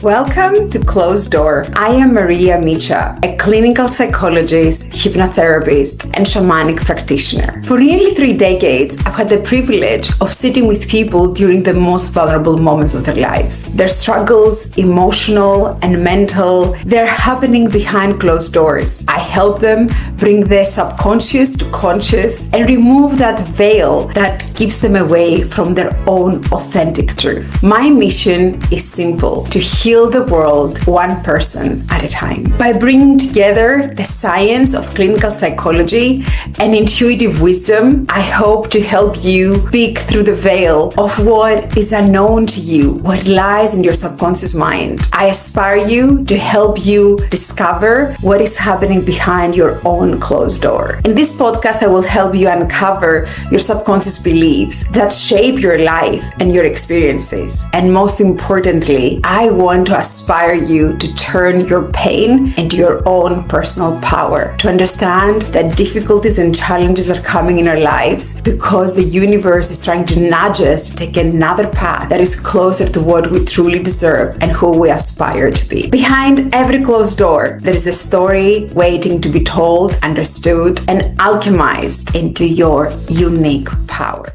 Welcome to Closed Door. I am Maria Micha, a clinical psychologist, hypnotherapist, and shamanic practitioner. For nearly 3 decades, I've had the privilege of sitting with people during the most vulnerable moments of their lives. Their struggles, emotional and mental, they're happening behind closed doors. I help them bring their subconscious to conscious and remove that veil that keeps them away from their own authentic truth. My mission is simple: to heal the world one person at a time. By bringing together the science of clinical psychology and intuitive wisdom, I hope to help you peek through the veil of what is unknown to you, what lies in your subconscious mind. I aspire you to help you discover what is happening behind your own closed door. In this podcast, I will help you uncover your subconscious beliefs that shape your life and your experiences. And most importantly, I want to aspire you to turn your pain into your own personal power, to understand that difficulties and challenges are coming in our lives because the universe is trying to nudge us to take another path that is closer to what we truly deserve and who we aspire to be. Behind every closed door, there is a story waiting to be told, understood, and alchemized into your unique power.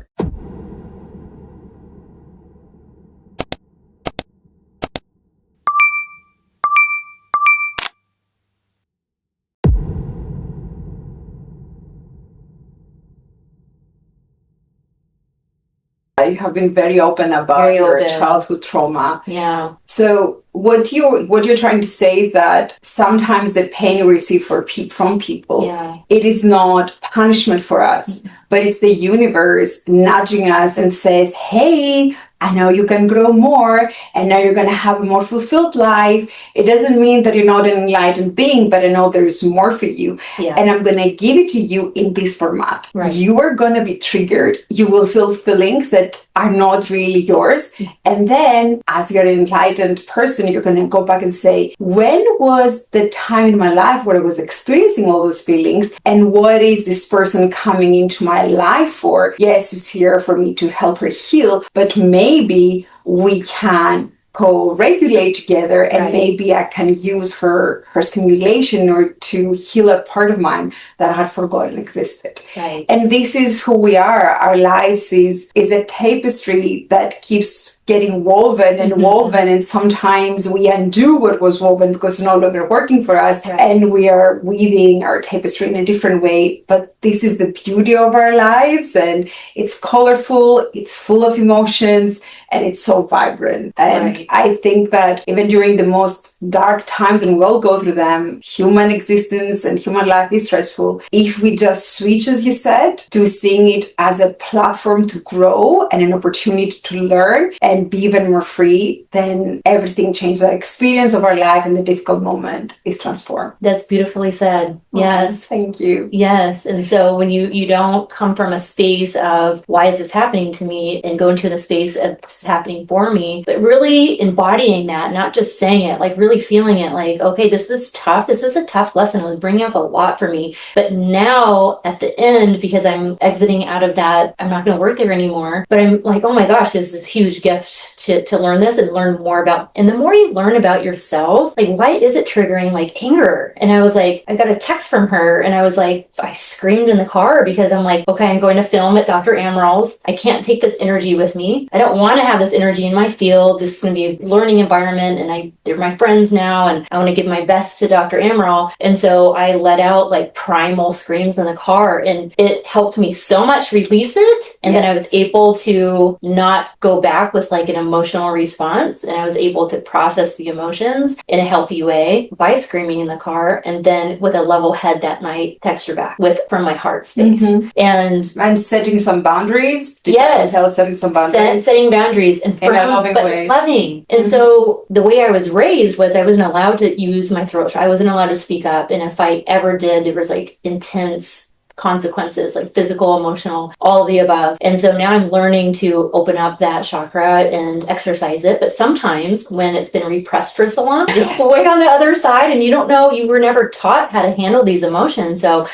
You have been very open about your childhood trauma. Yeah. So what you're trying to say is that sometimes the pain you receive from people, it is not punishment for us, but it's the universe nudging us and says, hey, I know you can grow more and now you're going to have a more fulfilled life. It doesn't mean that you're not an enlightened being, but I know there is more for you. And I'm going to give it to you in this format. Right. You are going to be triggered. You will feel feelings that are not really yours. And then as you're an enlightened person, you're going to go back and say, when was the time in my life where I was experiencing all those feelings? And what is this person coming into my life for? Yes, she's here for me to help her heal, but maybe we can co-regulate together and maybe I can use her stimulation or to heal a part of mine that I had forgotten existed. Right. And this is who we are. Our lives is a tapestry that keeps getting woven and woven, and sometimes we undo what was woven because it's no longer working for us, and we are weaving our tapestry in a different way. But this is the beauty of our lives, and it's colorful, it's full of emotions, and it's so vibrant. And I think that even during the most dark times, and we all go through them, human existence and human life is stressful. If we just switch, as you said, to seeing it as a platform to grow and an opportunity to learn and be even more free, then everything changes. The experience of our life in the difficult moment is transformed. That's beautifully said. Yes. Thank you. Yes. And so when you don't come from a space of why is this happening to me and go into the space of this is happening for me, but really embodying that, not just saying it, like really feeling it, like, okay, this was tough. This was a tough lesson. It was bringing up a lot for me. But now at the end, because I'm exiting out of that, I'm not going to work there anymore. But I'm like, oh my gosh, this is a huge gift to learn this and learn more about. And the more you learn about yourself, like, why is it triggering like anger? And I was like, I got a text from her and I was like, I screamed in the car because I'm like, okay, I'm going to film at Dr. Amaril's. I can't take this energy with me. I don't want to have this energy in my field. This is going to be a learning environment and they're my friends now and I want to give my best to Dr. Amaral. And so I let out like primal screams in the car and it helped me so much release it. And then I was able to not go back with like an emotional response. And I was able to process the emotions in a healthy way by screaming in the car. And then with a level head that night, text her back from my heart space. And setting some boundaries. Setting some boundaries. Setting boundaries and in a loving way. Loving. And so the way I was raised was I wasn't allowed to use my throat. I wasn't allowed to speak up. And if I ever did, there was like intense consequences, like physical, emotional, all of the above. And so now I'm learning to open up that chakra and exercise it. But sometimes when it's been repressed for so long, we're on the other side and you don't know, you were never taught how to handle these emotions. So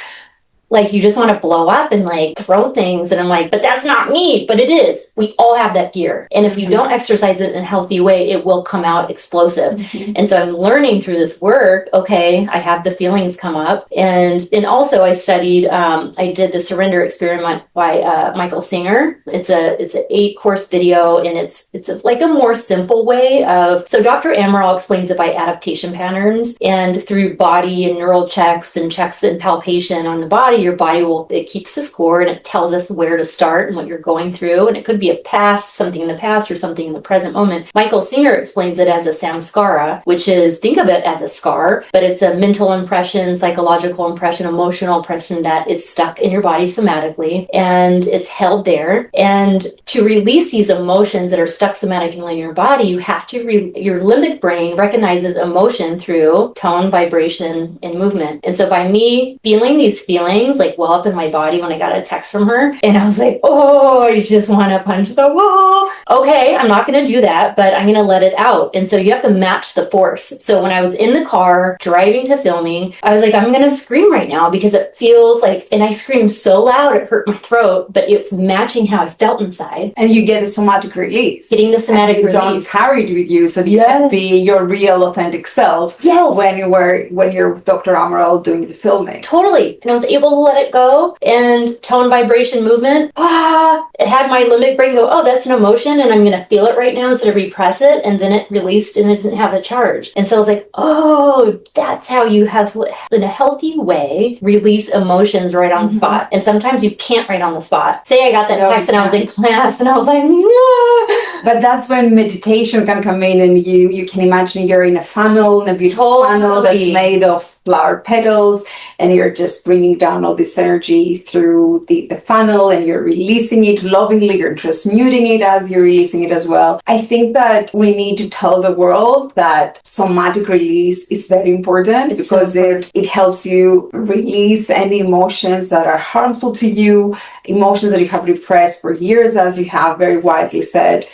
like you just want to blow up and like throw things. And I'm like, but that's not me, but it is. We all have that fear. And if you don't exercise it in a healthy way, it will come out explosive. And so I'm learning through this work, okay, I have the feelings come up. And also I studied, I did the surrender experiment by Michael Singer. It's an 8-course video, and it's like a more simple way of, so Dr. Amaral explains it by adaptation patterns, and through body and neural checks and palpation on the body, your body it keeps the score, and it tells us where to start and what you're going through. And it could be a past, something in the past, or something in the present moment. Michael Singer explains it as a samskara, which is, think of it as a scar, but it's a mental impression, psychological impression, emotional impression that is stuck in your body somatically, and it's held there. And to release these emotions that are stuck somatically in your body, you have to, your limbic brain recognizes emotion through tone, vibration, and movement. And so by me feeling these feelings like well up in my body when I got a text from her, and I was like, oh, I just want to punch the wall. Okay, I'm not going to do that, but I'm going to let it out. And so you have to match the force. So when I was in the car driving to filming, I was like, I'm going to scream right now because it feels like, and I screamed so loud it hurt my throat, but it's matching how I felt inside. And you get the somatic release. Getting the somatic and you release. Don't carry it with you, so you can be your real authentic self. Yes. When you're with Dr. Amaral doing the filming. Totally. And I was able to let it go, and tone, vibration, movement. It had my limbic brain go, oh, that's an emotion, and I'm going to feel it right now instead of repress it. And then it released, and it didn't have the charge. And so I was like, oh, that's how you have, in a healthy way, release emotions right on the spot. And sometimes you can't right on the spot. Say I got that text and I was in class and I was like, no. But that's when meditation can come in, and you can imagine you're in a funnel, in a beautiful funnel that's made of flower petals, and you're just bringing down all this energy through the funnel, and you're releasing it lovingly, you're transmuting it as you're releasing it as well. I think that we need to tell the world that somatic release is very important, because it helps you release any emotions that are harmful to you, emotions that you have repressed for years, as you have very wisely said.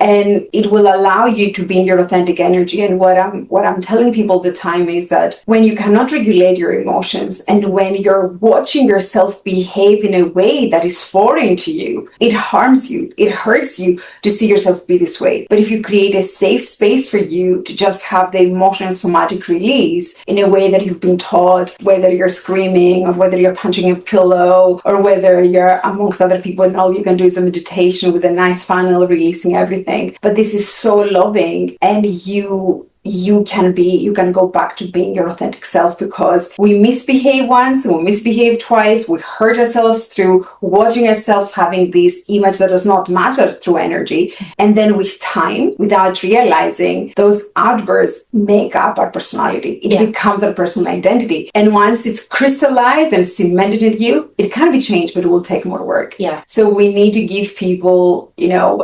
And it will allow you to be in your authentic energy. And what I'm telling people all the time is that when you cannot regulate your emotions, and when you're watching yourself behave in a way that is foreign to you, it harms you, it hurts you to see yourself be this way. But if you create a safe space for you to just have the emotional somatic release in a way that you've been taught, whether you're screaming or whether you're punching a pillow or whether you're amongst other people and all you can do is a meditation with a nice funnel releasing everything. But this is so loving, and you can go back to being your authentic self, because we misbehave once, we misbehave twice, we hurt ourselves through watching ourselves having this image that does not matter through energy. And then with time, without realizing, those outbursts make up our personality. It becomes our personal identity. And once it's crystallized and cemented in you, it can be changed, but it will take more work. So we need to give people,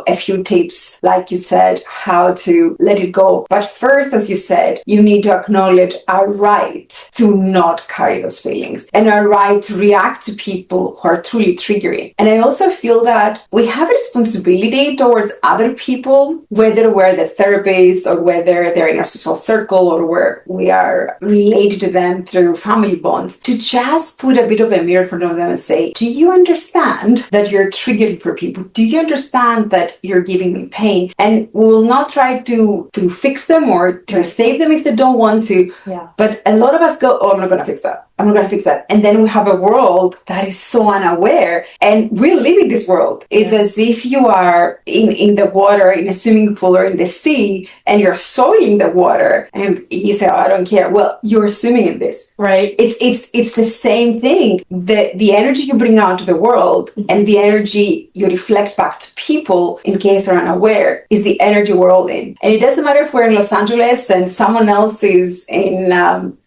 a few tips, like you said, how to let it go. But first, as you said, you need to acknowledge our right to not carry those feelings, and our right to react to people who are truly triggering. And I also feel that we have a responsibility towards other people, whether we're the therapist or whether they're in our social circle or where we are related to them through family bonds, to just put a bit of a mirror in front of them and say, do you understand that you're triggering for people? Do you understand that you're giving me pain? And we will not try to fix them or to save them if they don't want to. But a lot of us go, oh, I'm not going to fix that. I'm not going to fix that. And then we have a world that is so unaware, and we live in this world. It's as if you are in the water, in a swimming pool or in the sea, and you're soiling the water, and you say, oh, I don't care. Well, you're swimming in this. Right. It's the same thing. The energy you bring out to the world and the energy you reflect back to people, in case they're unaware, is the energy we're all in. And it doesn't matter if we're in Los Angeles and someone else is in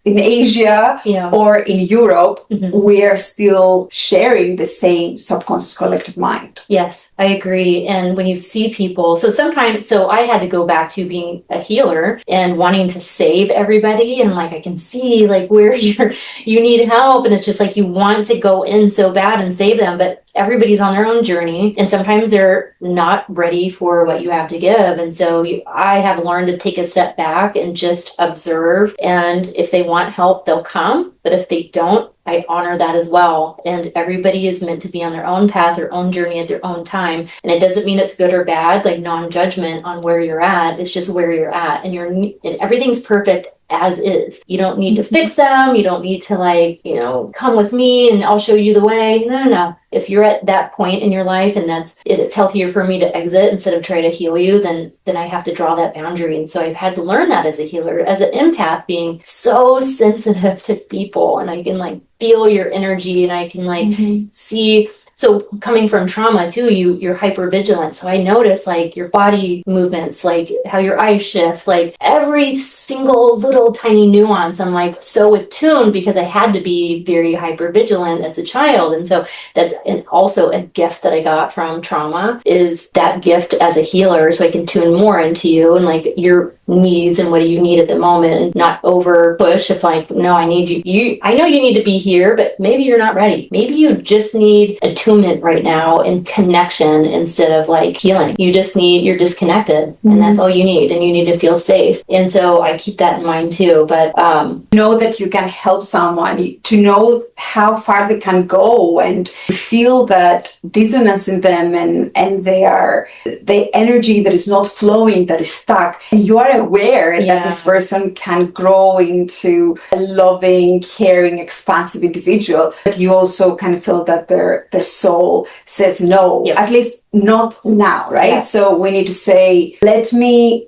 Asia or in Europe, we are still sharing the same subconscious collective mind. Yes, I agree. And when you see people, so I had to go back to being a healer and wanting to save everybody. And like, I can see like where you need help. And it's just like, you want to go in so bad and save them, but everybody's on their own journey. And sometimes they're not ready for what you have to give. And so I have learned to take a step back and just observe. And if they want help, they'll come. But if they don't, I honor that as well. And everybody is meant to be on their own path, their own journey at their own time. And it doesn't mean it's good or bad, like non-judgment on where you're at. It's just where you're at. And and everythithing's perfect as is. You don't need to fix them. You don't need to come with me and I'll show you the way. No. If you're at that point in your life and it's healthier for me to exit instead of try to heal you, then I have to draw that boundary. And so I've had to learn that as a healer, as an empath, being so sensitive to people, and I can feel your energy, and I can see. So coming from trauma too, you're hyper vigilant. So I notice your body movements, how your eyes shift, every single little tiny nuance. I'm so attuned because I had to be very hyper vigilant as a child. And so that's also a gift that I got from trauma, is that gift as a healer. So I can tune more into you and your needs and what do you need at the moment, and not over push. If no, I need you. I know you need to be here, but maybe you're not ready. Maybe you just need attunement right now and connection instead of healing. You're disconnected, and that's all you need, and you need to feel safe. And so I keep that in mind too. But know that you can help someone, to know how far they can go, and feel that dissonance in them, and the energy that is not flowing, that is stuck, and you are aware that this person can grow into a loving, caring, expansive individual, but you also can feel that their soul says no, at least not now, right? Yeah. So we need to say, let me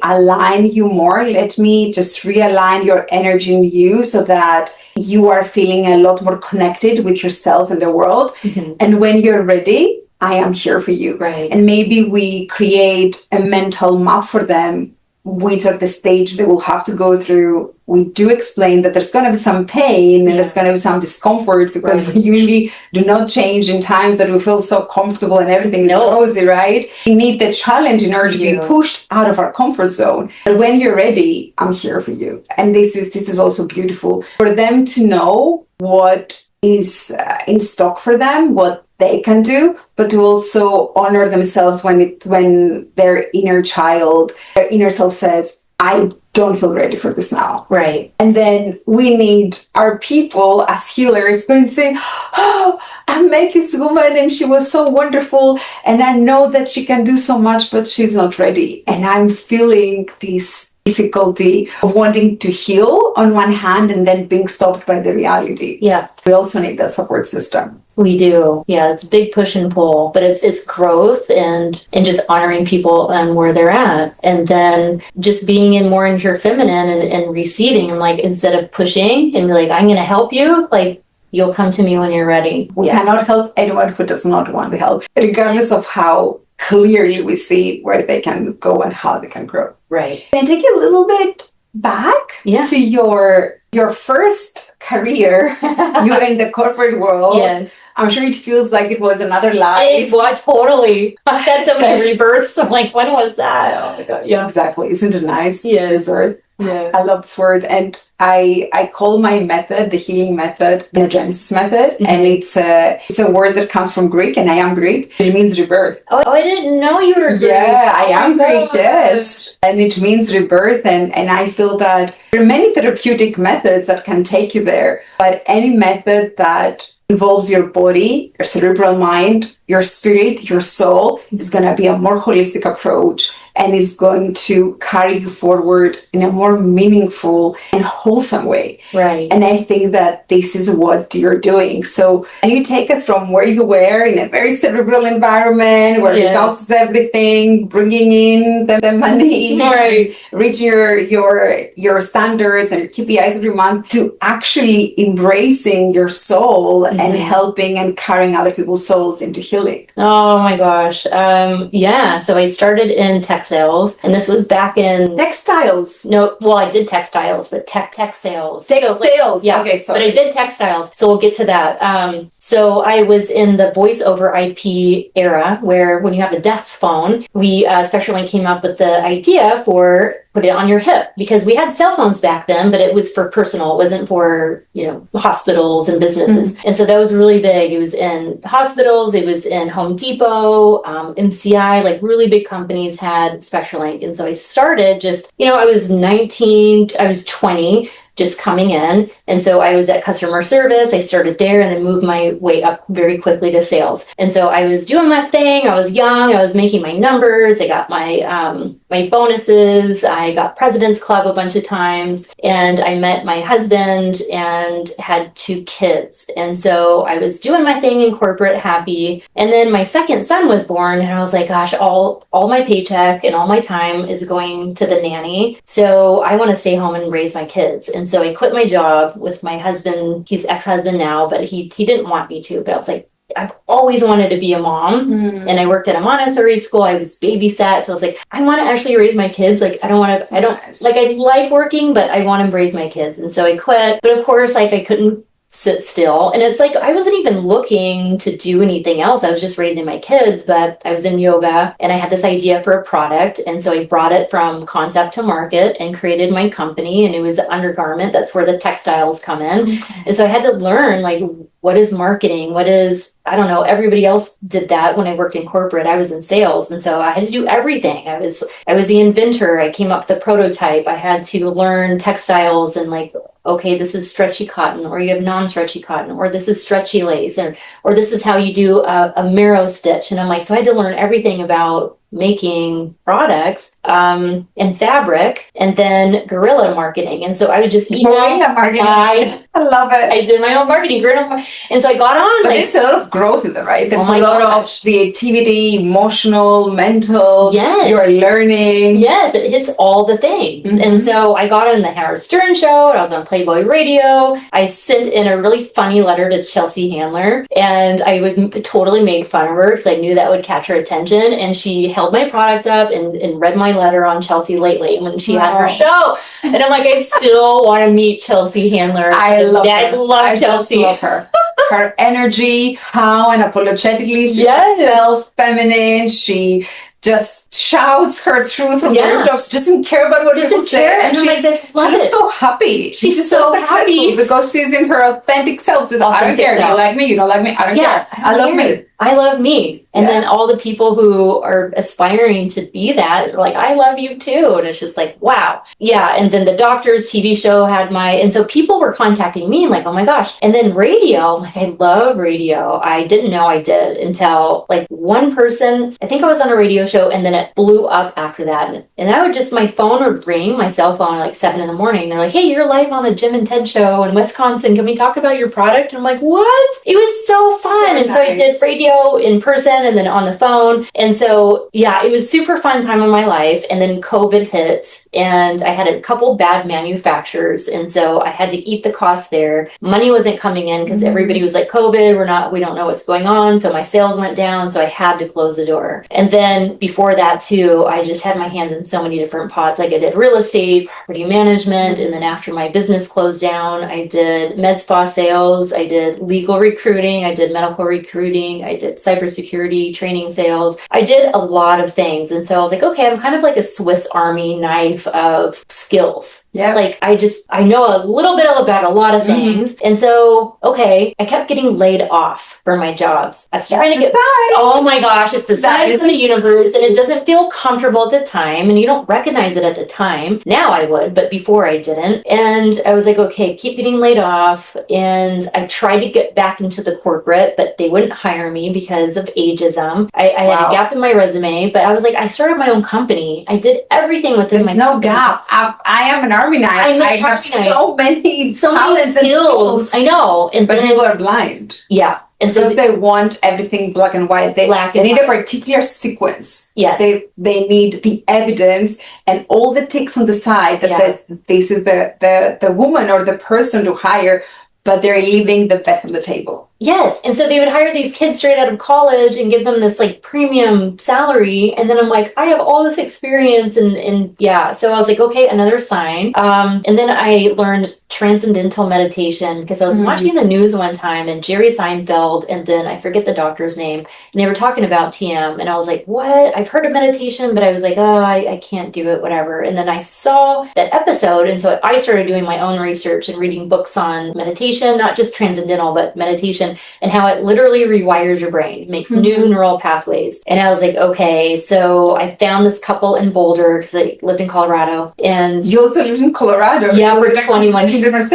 align you more. Let me just realign your energy in you so that you are feeling a lot more connected with yourself and the world. Mm-hmm. And when you're ready, I am here for you. Right. And maybe we create a mental map for them, which are the stage they will have to go through. We do explain that there's going to be some pain and there's going to be some discomfort, because we usually do not change in times that we feel so comfortable and everything is rosy, right? We need the challenge in order to be pushed out of our comfort zone. But when you're ready, I'm here for you. And this is also beautiful for them to know what is in stock for them, what they can do, but to also honor themselves when their inner child, their inner self says, I don't feel ready for this now. Right. And then we need our people as healers going to say, oh, I met this woman and she was so wonderful, and I know that she can do so much, but she's not ready. And I'm feeling this difficulty of wanting to heal on one hand and then being stopped by the reality. Yeah. We also need that support system. We do. Yeah, it's a big push and pull, but it's growth and just honoring people and where they're at. And then just being more into your feminine and receiving. Instead of pushing and be I'm going to help you, you'll come to me when you're ready. We cannot help anyone who does not want the help, regardless of how clearly we see where they can go and how they can grow. Right. Can I take you a little bit back to your first career? You were in the corporate world. Yes. I'm sure it feels like it was another life. Totally. I've had so many rebirths. I'm when was that? Oh my God. Yeah. Exactly. Isn't it nice? Yes. Rebirth. Yeah. I love this word. And I call my method, the healing method, the Genesis method. Mm-hmm. And it's a word that comes from Greek, and I am Greek. It means rebirth. Oh, I didn't know you were Greek. Yeah, I am Greek, yes. And it means rebirth. And I feel that there are many therapeutic methods that can take you there. But any method that involves your body, your cerebral mind, your spirit, your soul, is going to be a more holistic approach, and is going to carry you forward in a more meaningful and wholesome way. Right. And I think that this is what you're doing. So can you take us from where you were in a very cerebral environment, where results is everything, bringing in the money, right, reach your standards and your KPIs every month, to actually embracing your soul and helping and carrying other people's souls into healing? Oh my gosh. So I started in sales, and this was back in textiles. No, well, I did textiles, but tech sales. Sales. Yeah. Okay, sorry. But I did textiles, so we'll get to that. So I was in the voice over IP era, where when you have a desk phone, we SpectraLink came up with the idea for put it on your hip, because we had cell phones back then, but it was for personal. It wasn't for, hospitals and businesses. And so that was really big. It was in hospitals. It was in Home Depot, MCI, really big companies had SpectraLink. And so I started I was 19, I was 20. just coming in. And so I was at customer service. I started there and then moved my way up very quickly to sales. And so I was doing my thing. I was young. I was making my numbers. I got my bonuses. I got President's Club a bunch of times. And I met my husband and had 2 kids. And so I was doing my thing in corporate, happy. And then my second son was born. And I was like, gosh, all my paycheck and all my time is going to the nanny. So I want to stay home and raise my kids. And so I quit my job with my husband. He's ex-husband now, but he didn't want me to. But I was like, I've always wanted to be a mom. And I worked at a Montessori school. I was babysat. So I was like, I want to actually raise my kids. Like, I like working, but I want to raise my kids. And so I quit. But of course, like, I couldn't sit still. And it's like, I wasn't even looking to do anything else. I was just raising my kids, but I was in yoga and I had this idea for a product. And so I brought it from concept to market and created my company. And it was an undergarment. That's where the textiles come in. And so I had to learn, like, what is marketing? What is, I don't know, everybody else did that when I worked in corporate. I was in sales. And so I had to do everything. I was the inventor. I came up with the prototype. I had to learn textiles and like, okay, this is stretchy cotton, or you have non-stretchy cotton, or this is stretchy lace, or this is how you do a marrow stitch. And I'm like, so I had to learn everything about making products and fabric, and then guerrilla marketing. And so I would just guerrilla marketing. I love it. I did my own marketing, and so I got on. But it's a lot of growth in there, right? There's a lot of creativity, emotional, mental. Yes. You're learning. Yes, it hits all the things. And so I got on the Howard Stern show. I was on Playboy Radio. I sent in a really funny letter to Chelsea Handler, and I was totally made fun of her because I knew that would catch her attention. And she held my product up and read my letter on Chelsea Lately when she had her show. And I'm like, I still want to meet Chelsea Handler. I love Chelsea. Just love her. Her energy, how unapologetically she's herself, feminine. She just shouts her truth from the rooftops, doesn't care about what people say. And she looks so happy. She's just so happy because she's in her authentic self. Says, I don't care. You like me? You don't like me? I don't care. I love me. I love me. And then all the people who are aspiring to be that, like, I love you too. And it's just like, wow. Yeah. And then the Doctors TV show had and so people were contacting me like, oh my gosh. And then radio, like, I love radio. I didn't know I did until like one person, I think I was on a radio show, and then it blew up after that. And I would my phone would ring, my cell phone, at like 7 a.m. They're like, hey, you're live on the Jim and Ted show in Wisconsin. Can we talk about your product? And I'm like, what? It was so fun. And so I did radio in person and then on the phone. And so, yeah, it was super fun time of my life. And then COVID hit and I had a couple bad manufacturers. And so I had to eat the cost there. Money wasn't coming in because everybody was like, COVID, we don't know what's going on. So my sales went down. So I had to close the door. And then before that too, I just had my hands in so many different pots. Like I did real estate, property management. And then after my business closed down, I did med spa sales. I did legal recruiting. I did medical recruiting. I did cybersecurity training sales. I did a lot of things. And so I was like, okay, I'm kind of like a Swiss Army knife of skills. Yeah. Like I know a little bit about a lot of things. And so, okay, I kept getting laid off from my jobs. I was trying to get oh my gosh, it's a sign from the universe, and it doesn't feel comfortable at the time, and you don't recognize it at the time. Now I would, but before I didn't. And I was like, okay, keep getting laid off. And I tried to get back into the corporate, but they wouldn't hire me because of ageism. I had a gap in my resume, but I was like, I started my own company. I did everything within my company. Gap. I am an army knife. I have so many talents and skills. I know. But people are blind. Yeah. And because they want everything black and white. They need a particular sequence. Yes. They need the evidence and all the ticks on the side that says this is the woman or the person to hire, but they're leaving the best on the table. Yes. And so they would hire these kids straight out of college and give them this like premium salary. And then I'm like, I have all this experience and yeah. So I was like, okay, another sign. And then I learned transcendental meditation because I was watching the news one time and Jerry Seinfeld, and then I forget the doctor's name, and they were talking about TM. And I was like, what? I've heard of meditation, but I was like, oh, I can't do it, whatever. And then I saw that episode. And so I started doing my own research and reading books on meditation, not just transcendental, but meditation reinvention, and how it literally rewires your brain, makes new neural pathways. And I was like, okay, so I found this couple in Boulder because I lived in Colorado. And you also lived in Colorado. Yeah, we're 21 years.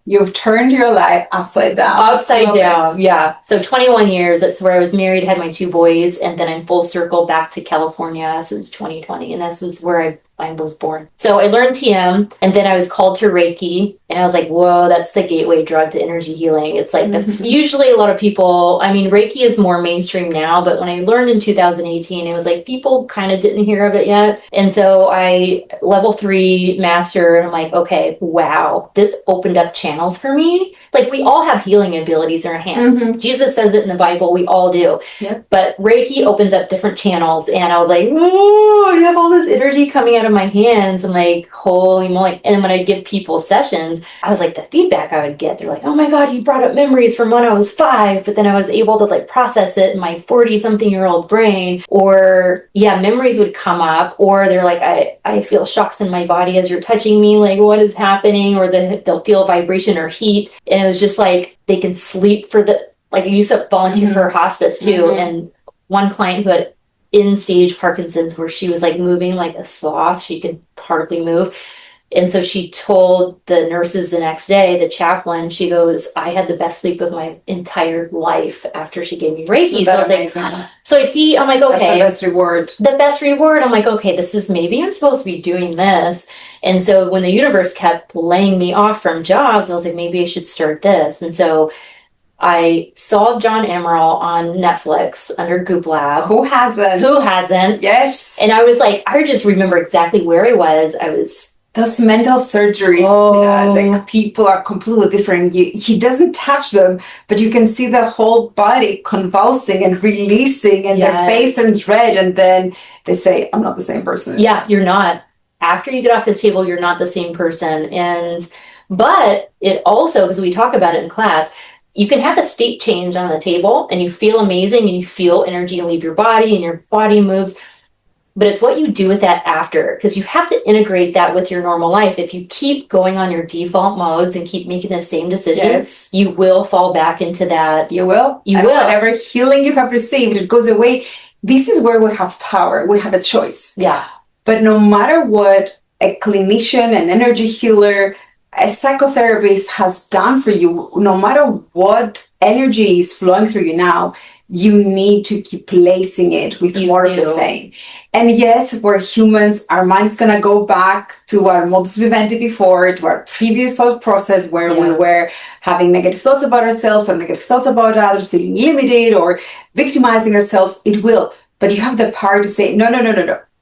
You've turned your life upside down. Upside down, yeah. So 21 years, that's where I was married, had my 2 boys, and then I'm full circle back to California since 2020. And this is where I was born. So I learned TM, and then I was called to Reiki, and I was like, whoa, that's the gateway drug to energy healing. It's like usually a lot of people, I mean, Reiki is more mainstream now, but when I learned in 2018, it was like people kind of didn't hear of it yet. And so I level 3 master, and I'm like, okay, wow, this opened up channels for me. Like, we all have healing abilities in our hands. Jesus says it in the Bible, we all do. Yep. But Reiki opens up different channels, and I was like, oh, you have all this energy coming out of my hands. I'm like, holy moly. And when I give people sessions, I was like, the feedback I would get, they're like, oh my God, you brought up memories from when I was 5, but then I was able to like process it in my 40-something-year-old brain. Or memories would come up, or they're like, I feel shocks in my body as you're touching me, like what is happening? Or they'll feel vibration or heat. And it was just like, they can sleep for like I used to volunteer for hospice too. And one client who had in-stage Parkinson's, where she was like moving like a sloth, she could hardly move. And so she told the nurses the next day, the chaplain, she goes, I had the best sleep of my entire life after she gave me Reiki. So I was amazing? So I see, I'm like, okay. That's the best reward. The best reward. I'm like, okay, this is, maybe I'm supposed to be doing this. And so when the universe kept laying me off from jobs, I was like, maybe I should start this. And so I saw John Amaral on Netflix under Goop Lab. Who hasn't? Yes. And I was like, I just remember exactly where I was. Those mental surgeries, like people are completely different. He doesn't touch them, but you can see the whole body convulsing and releasing, and their face turns red, and then they say, I'm not the same person. Yeah, you're not. After you get off this table, you're not the same person. But it also, because we talk about it in class, you can have a state change on the table and you feel amazing and you feel energy leave your body and your body moves. But it's what you do with that after, because you have to integrate that with your normal life. If you keep going on your default modes and keep making the same decisions, you will fall back into that. You will. Whatever healing you have received, it goes away. This is where we have power. We have a choice. Yeah. But no matter what a clinician, an energy healer, a psychotherapist has done for you, no matter what energy is flowing through you now, you need to keep placing it with more of the same. And yes, we're humans. Our mind's going to go back to our modus vivendi before, to our previous thought process where we were having negative thoughts about ourselves or negative thoughts about others, feeling limited or victimizing ourselves. It will. But you have the power to say, no.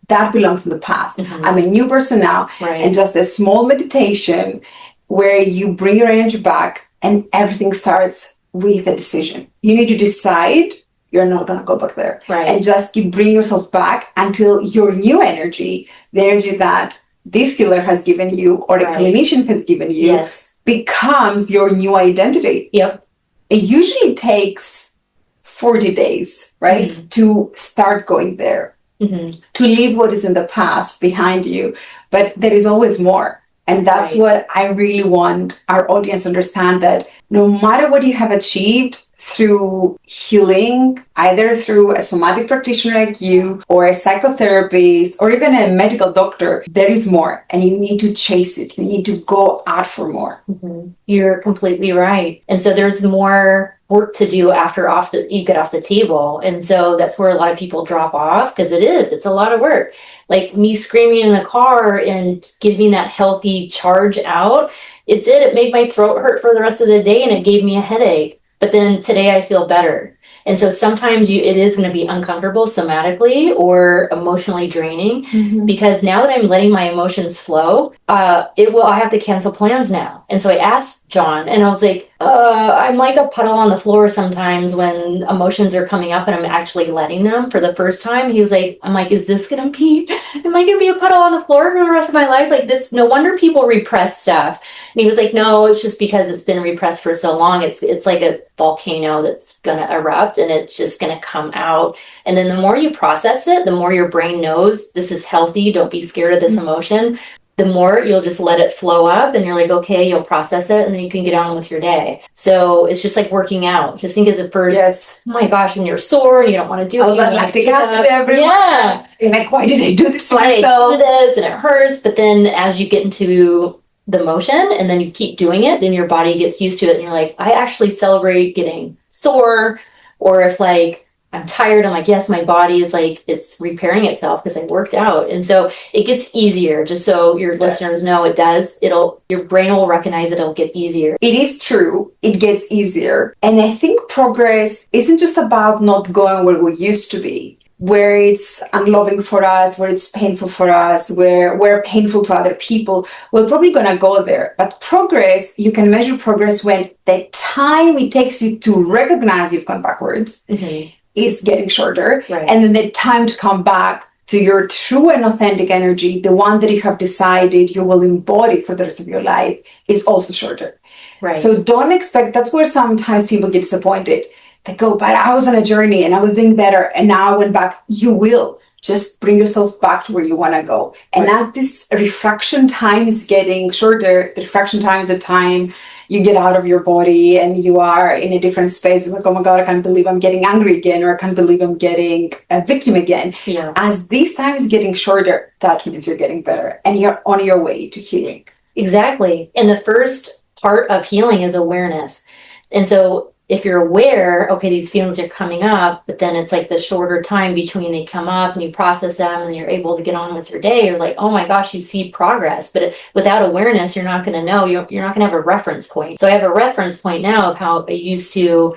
That belongs in the past. I'm a new person now. Right. And just a small meditation where you bring your energy back and everything starts with a decision. You need to decide you're not going to go back there. Right. And just keep bringing yourself back until your new energy, the energy that this healer has given you or the clinician has given you, becomes your new identity. Yep. It usually takes 40 days, right, to start going there. To leave what is in the past behind you. But there is always more. And that's what I really want our audience to understand, that no matter what you have achieved through healing, either through a somatic practitioner like you or a psychotherapist or even a medical doctor, there is more and you need to chase it. You need to go out for more. You're completely right. And so there's more work to do after you get off the table. And so that's where a lot of people drop off, because it's a lot of work. Like me screaming in the car and giving that healthy charge out, it made my throat hurt for the rest of the day and it gave me a headache. But then today I feel better. And so sometimes it is going to be uncomfortable somatically or emotionally draining, because now that I'm letting my emotions flow, I have to cancel plans now. And so I asked John and I was like, I'm like a puddle on the floor sometimes when emotions are coming up and I'm actually letting them for the first time. He was like, am I going to be a puddle on the floor for the rest of my life? Like this, no wonder people repress stuff. And he was like, no, it's just because it's been repressed for so long. It's like a volcano that's going to erupt and it's just going to come out. And then the more you process it, the more your brain knows this is healthy. Don't be scared of this emotion. the more you'll just let it flow up and you're like, okay, you'll process it and then you can get on with your day. So it's just like working out. Just think of the first, oh my gosh, and you're sore and you don't want to do it. That lactic acid everywhere. Yeah. You're like, why did I do this to Why did myself? I do this? And it hurts. But then as you get into the motion and then you keep doing it, then your body gets used to it. And you're like, I actually celebrate getting sore. Or if like, I'm tired, I'm like, yes, my body is like, it's repairing itself because I worked out. And so it gets easier, just so your listeners know it does. Your brain will recognize it'll get easier. It is true. It gets easier. And I think progress isn't just about not going where we used to be, where it's unloving for us, where it's painful for us, where we're painful to other people. We're probably going to go there. But progress, you can measure progress when the time it takes you to recognize you've gone backwards. Mm-hmm. Is getting shorter, right. And then the time to come back to your true and authentic energy, the one that you have decided you will embody for the rest of your life, is also shorter. Right. So don't expect, that's where sometimes people get disappointed. They go, but I was on a journey and I was doing better and now I went back. You will. Just bring yourself back to where you want to go. And as this refraction time is getting shorter, the refraction time is the time you get out of your body and you are in a different space. You're like, oh my God, I can't believe I'm getting angry again, or I can't believe I'm getting a victim again. Yeah. As this time is getting shorter, that means you're getting better and you're on your way to healing. Exactly. And the first part of healing is awareness. And so if you're aware, okay, these feelings are coming up, but then it's like the shorter time between they come up and you process them and you're able to get on with your day, you're like, oh my gosh, you see progress. But without awareness, you're not going to know. You're not going to have a reference point. So I have a reference point now of how I used to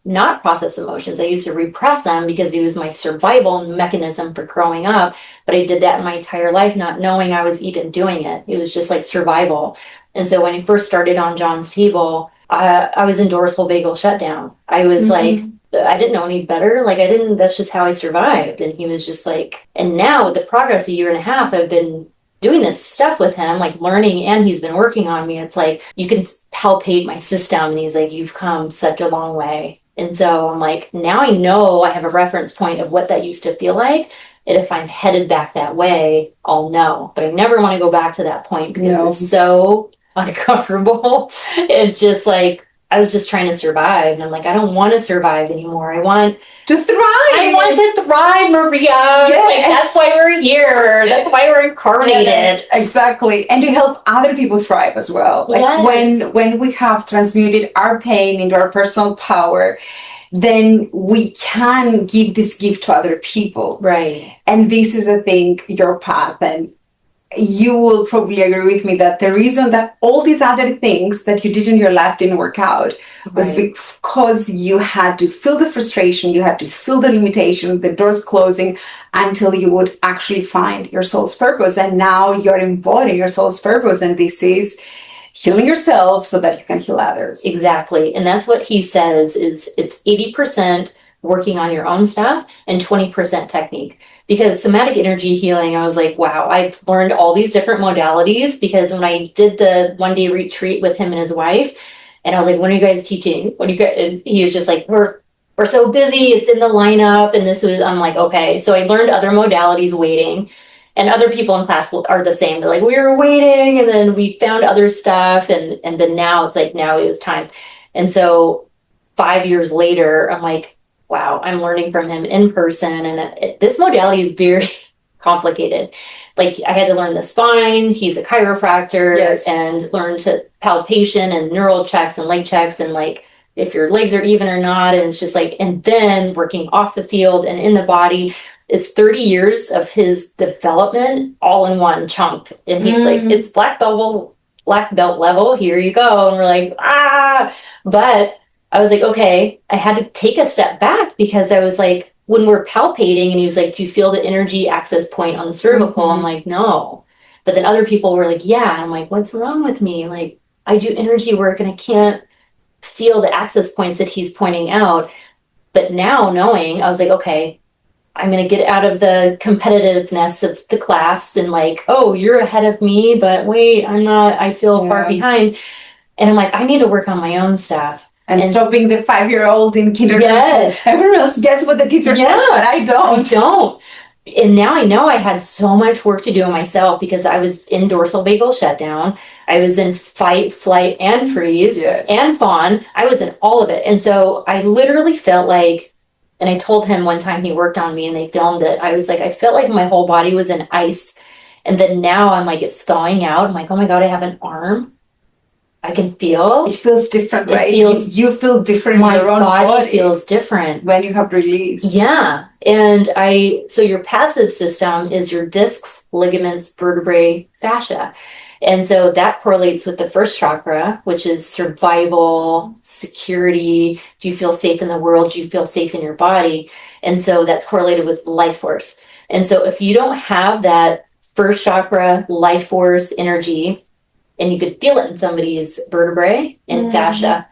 not process emotions. I used to repress them because it was my survival mechanism for growing up. But I did that in my entire life, not knowing I was even doing it. It was just like survival. And so when I first started on John's table, I was in dorsal vagal shutdown. I was like, I didn't know any better. Like that's just how I survived. And he was just like, and now with the progress, a year and a half, I've been doing this stuff with him, like learning, and he's been working on me. It's like, you can palpate my system. And he's like, you've come such a long way. And so I'm like, now I know I have a reference point of what that used to feel like. And if I'm headed back that way, I'll know. But I never want to go back to that point because it was so uncomfortable. It's just like, I was just trying to survive. And I'm like, I don't want to survive anymore. I want to thrive. I want to thrive, Maria. Yes. Like, that's why we're here. That's why we're incarnated. Yes, exactly. And to help other people thrive as well. Like when we have transmuted our pain into our personal power, then we can give this gift to other people. Right. And this is, I think, your path. And you will probably agree with me that the reason that all these other things that you did in your life didn't work out was because you had to feel the frustration, you had to feel the limitation, the doors closing until you would actually find your soul's purpose. And now you're embodying your soul's purpose. And this is healing yourself so that you can heal others. Exactly. And that's what he says is it's 80% working on your own stuff and 20% technique. Because somatic energy healing, I was like, wow, I've learned all these different modalities. Because when I did the one-day retreat with him and his wife, and I was like, when are you guys teaching? What do you guys? And he was just like, we're so busy. It's in the lineup. And I'm like, okay. So I learned other modalities waiting. And other people in class are the same. They're like, we were waiting. And then we found other stuff. And then now it's like, now it was time. And so 5 years later, I'm like, wow, I'm learning from him in person. And this modality is very complicated. Like, I had to learn the spine. He's a chiropractor. Yes. And learn to palpation and neural checks and leg checks and like if your legs are even or not. And it's just like, and then working off the field and in the body. It's 30 years of his development all in one chunk. And he's like, it's black belt level. Here you go. And we're like, but I was like, okay, I had to take a step back because I was like, when we're palpating and he was like, do you feel the energy access point on the cervical? I'm like, no. But then other people were like, yeah. And I'm like, what's wrong with me? Like, I do energy work and I can't feel the access points that he's pointing out. But now knowing, I was like, okay, I'm going to get out of the competitiveness of the class and like, oh, you're ahead of me, but wait, I'm not, I feel far behind. And I'm like, I need to work on my own stuff. And stop being the 5-year-old in kindergarten. Yes. Everyone else gets what the teacher says, but I don't. And now I know I had so much work to do on myself because I was in dorsal vagal shutdown. I was in fight, flight, and freeze, and fawn. I was in all of it. And so I literally felt like, and I told him one time, he worked on me and they filmed it. I was like, I felt like my whole body was in ice. And then now I'm like, it's thawing out. I'm like, oh my God, I have an arm. I can feel. It feels different, right? You feel different in your own body. My body feels different. When you have release. Yeah. And so your passive system is your discs, ligaments, vertebrae, fascia. And so that correlates with the first chakra, which is survival, security. Do you feel safe in the world? Do you feel safe in your body? And so that's correlated with life force. And so if you don't have that first chakra, life force, energy, and you could feel it in somebody's vertebrae and fascia.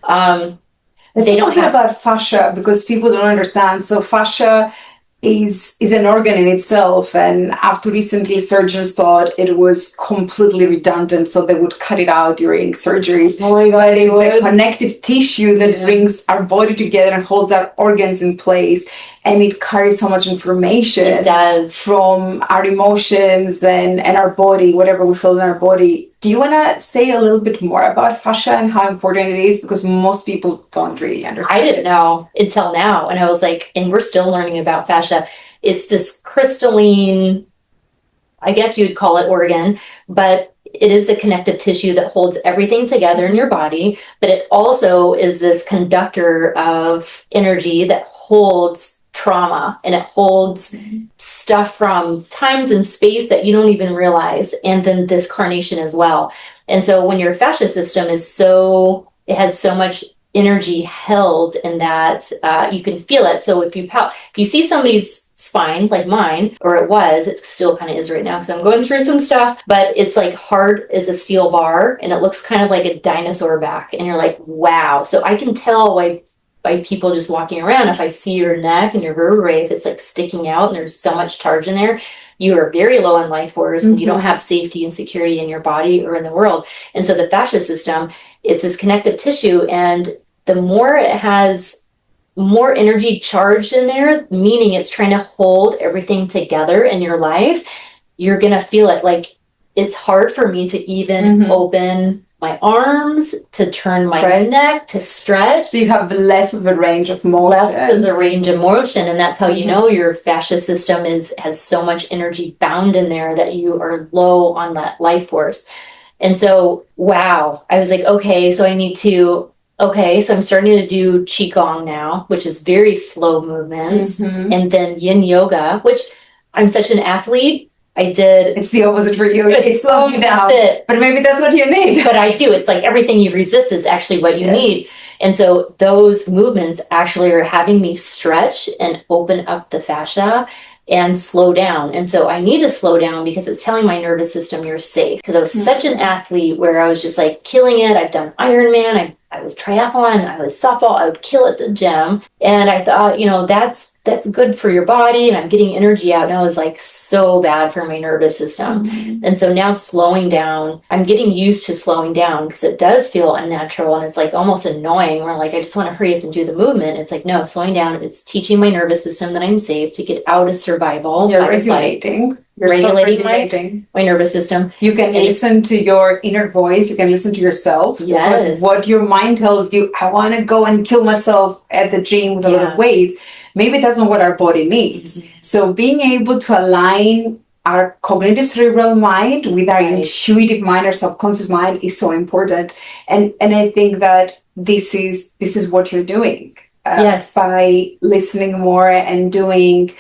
Let's talk about fascia because people don't understand. So fascia is an organ in itself, and up to recently surgeons thought it was completely redundant, so they would cut it out during surgeries. Oh my God, but it's the connective tissue that brings our body together and holds our organs in place, and it carries so much information from our emotions and our body, whatever we feel in our body. Do you want to say a little bit more about fascia and how important it is? Because most people don't really understand. I didn't know until now. And I was like, and we're still learning about fascia. It's this crystalline, I guess you'd call it organ, but it is the connective tissue that holds everything together in your body. But it also is this conductor of energy that holds trauma, and it holds stuff from times and space that you don't even realize, and then this carnation as well. And so when your fascia system is it has so much energy held in that, you can feel it. So if you see somebody's spine like mine, or it still kind of is right now because I'm going through some stuff, but it's like hard as a steel bar and it looks kind of like a dinosaur back, and you're like, wow. So I can tell by people just walking around, if I see your neck and your vertebrae, if it's like sticking out and there's so much charge in there, you are very low on life force and you don't have safety and security in your body or in the world. And so the fascia system is this connective tissue, and the more it has more energy charged in there, meaning it's trying to hold everything together in your life, you're going to feel it. Like, it's hard for me to even open my arms, to turn my neck, to stretch. So you have less of a range of motion. Less is a range of motion, and that's how you know your fascia system has so much energy bound in there that you are low on that life force. And so, wow, I was like, okay, so I'm starting to do Qigong now, which is very slow movements, and then Yin Yoga, which I'm such an athlete. It's the opposite for you. It slows you down. But maybe that's what you need. But I do. It's like everything you resist is actually what you need. And so those movements actually are having me stretch and open up the fascia and slow down. And so I need to slow down because it's telling my nervous system you're safe. Because I was such an athlete where I was just like killing it. I've done Ironman. I was triathlon. I was softball. I would kill at the gym. And I thought, that's good for your body, and I'm getting energy out. And I was like so bad for my nervous system. And so now slowing down, I'm getting used to slowing down because it does feel unnatural and it's like almost annoying where like I just want to hurry up and do the movement. It's like, no, slowing down, it's teaching my nervous system that I'm safe to get out of survival. You're regulating. You're regulating my nervous system. You can listen to your inner voice. You can listen to yourself. Yes. What your mind tells you, I want to go and kill myself at the gym with a lot of weights. Maybe that's not what our body needs. So being able to align our cognitive cerebral mind with our intuitive mind, our subconscious mind is so important. And I think that this is what you're doing. By listening more and doing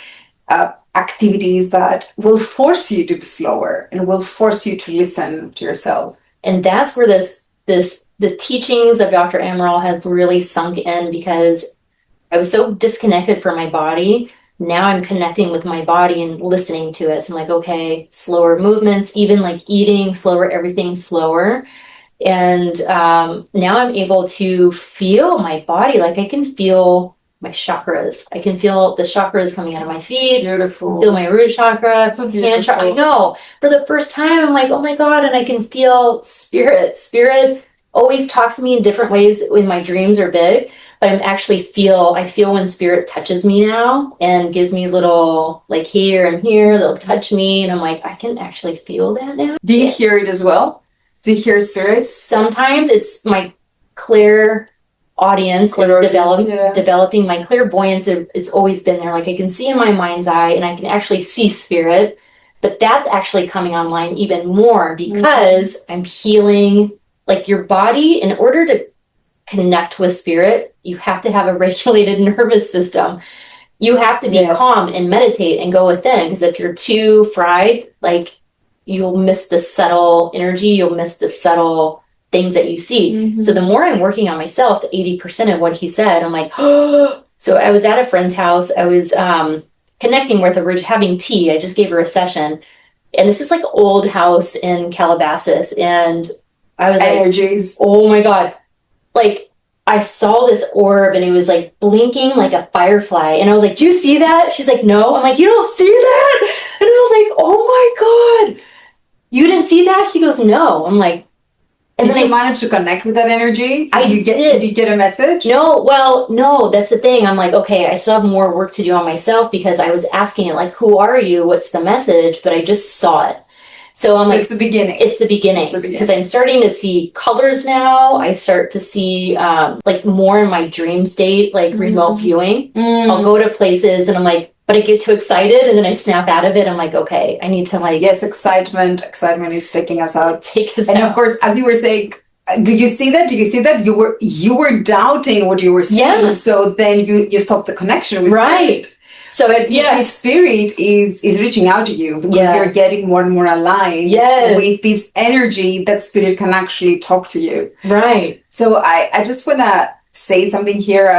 activities that will force you to be slower and will force you to listen to yourself. And that's where the teachings of Dr. Amaral have really sunk in, because I was so disconnected from my body. Now I'm connecting with my body and listening to it. So I'm like, okay, slower movements, even like eating slower, everything slower. And now I'm able to feel my body. Like I can feel my chakras. I can feel the chakras coming out of my feet. Beautiful. Feel my root chakra, hand chakra. I know. For the first time, I'm like, oh my God. And I can feel spirit. Spirit always talks to me in different ways when my dreams are big. but I feel when spirit touches me now and gives me little, like, here and here, they'll touch me, and I'm like, I can actually feel that now. Do you hear it as well? Do you hear spirits? Sometimes it's my clear audience developing. My clairvoyance has always been there. Like, I can see in my mind's eye, and I can actually see spirit, but that's actually coming online even more because I'm healing. Like, your body, in order to connect with spirit, you have to have a regulated nervous system. You have to be calm and meditate and go within, because if you're too fried, like, you'll miss the subtle energy, you'll miss the subtle things that you see. So the more I'm working on myself, the 80% of what he said, I'm like, oh. So I was at a friend's house. I was connecting with her, having tea. I just gave her a session, and this is like old house in Calabasas, and I was energies. Like, oh my God. Like, I saw this orb, and it was like blinking like a firefly. And I was like, do you see that? She's like, no. I'm like, you don't see that? And I was like, oh my God, you didn't see that? She goes, no. I'm like, and did you manage to connect with that energy? Did you get a message? No, well, no, that's the thing. I'm like, okay, I still have more work to do on myself, because I was asking it, like, who are you? What's the message? But I just saw it. So I'm like, it's the beginning. It's the beginning, because I'm starting to see colors now. I start to see like more in my dream state, like remote viewing. I'll go to places, and I'm like, but I get too excited, and then I snap out of it. I'm like, okay, I need to, like, yes, excitement is taking us out. And of course, as you were saying, do you see that? You were doubting what you were seeing. Yeah. So then you stopped the connection with spirit. So spirit is reaching out to you, because you're getting more and more aligned with this energy that spirit can actually talk to you. Right. So I just want to say something here.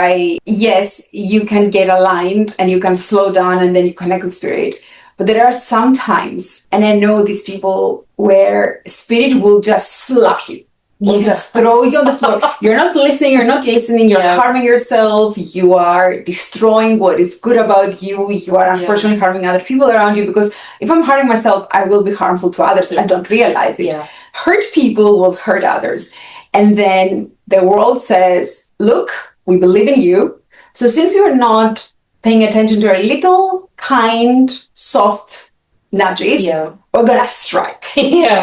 Yes, you can get aligned and you can slow down and then you connect with spirit. But there are some times, and I know these people, where spirit will just slap you. Will just throw you on the floor. You're not listening, you're harming yourself, you are destroying what is good about you, you are unfortunately harming other people around you, because if I'm harming myself, I will be harmful to others and I don't realize it. Hurt people will hurt others. And then the world says, look, we believe in you. So since you're not paying attention to our little, kind, soft nudges, we're gonna strike.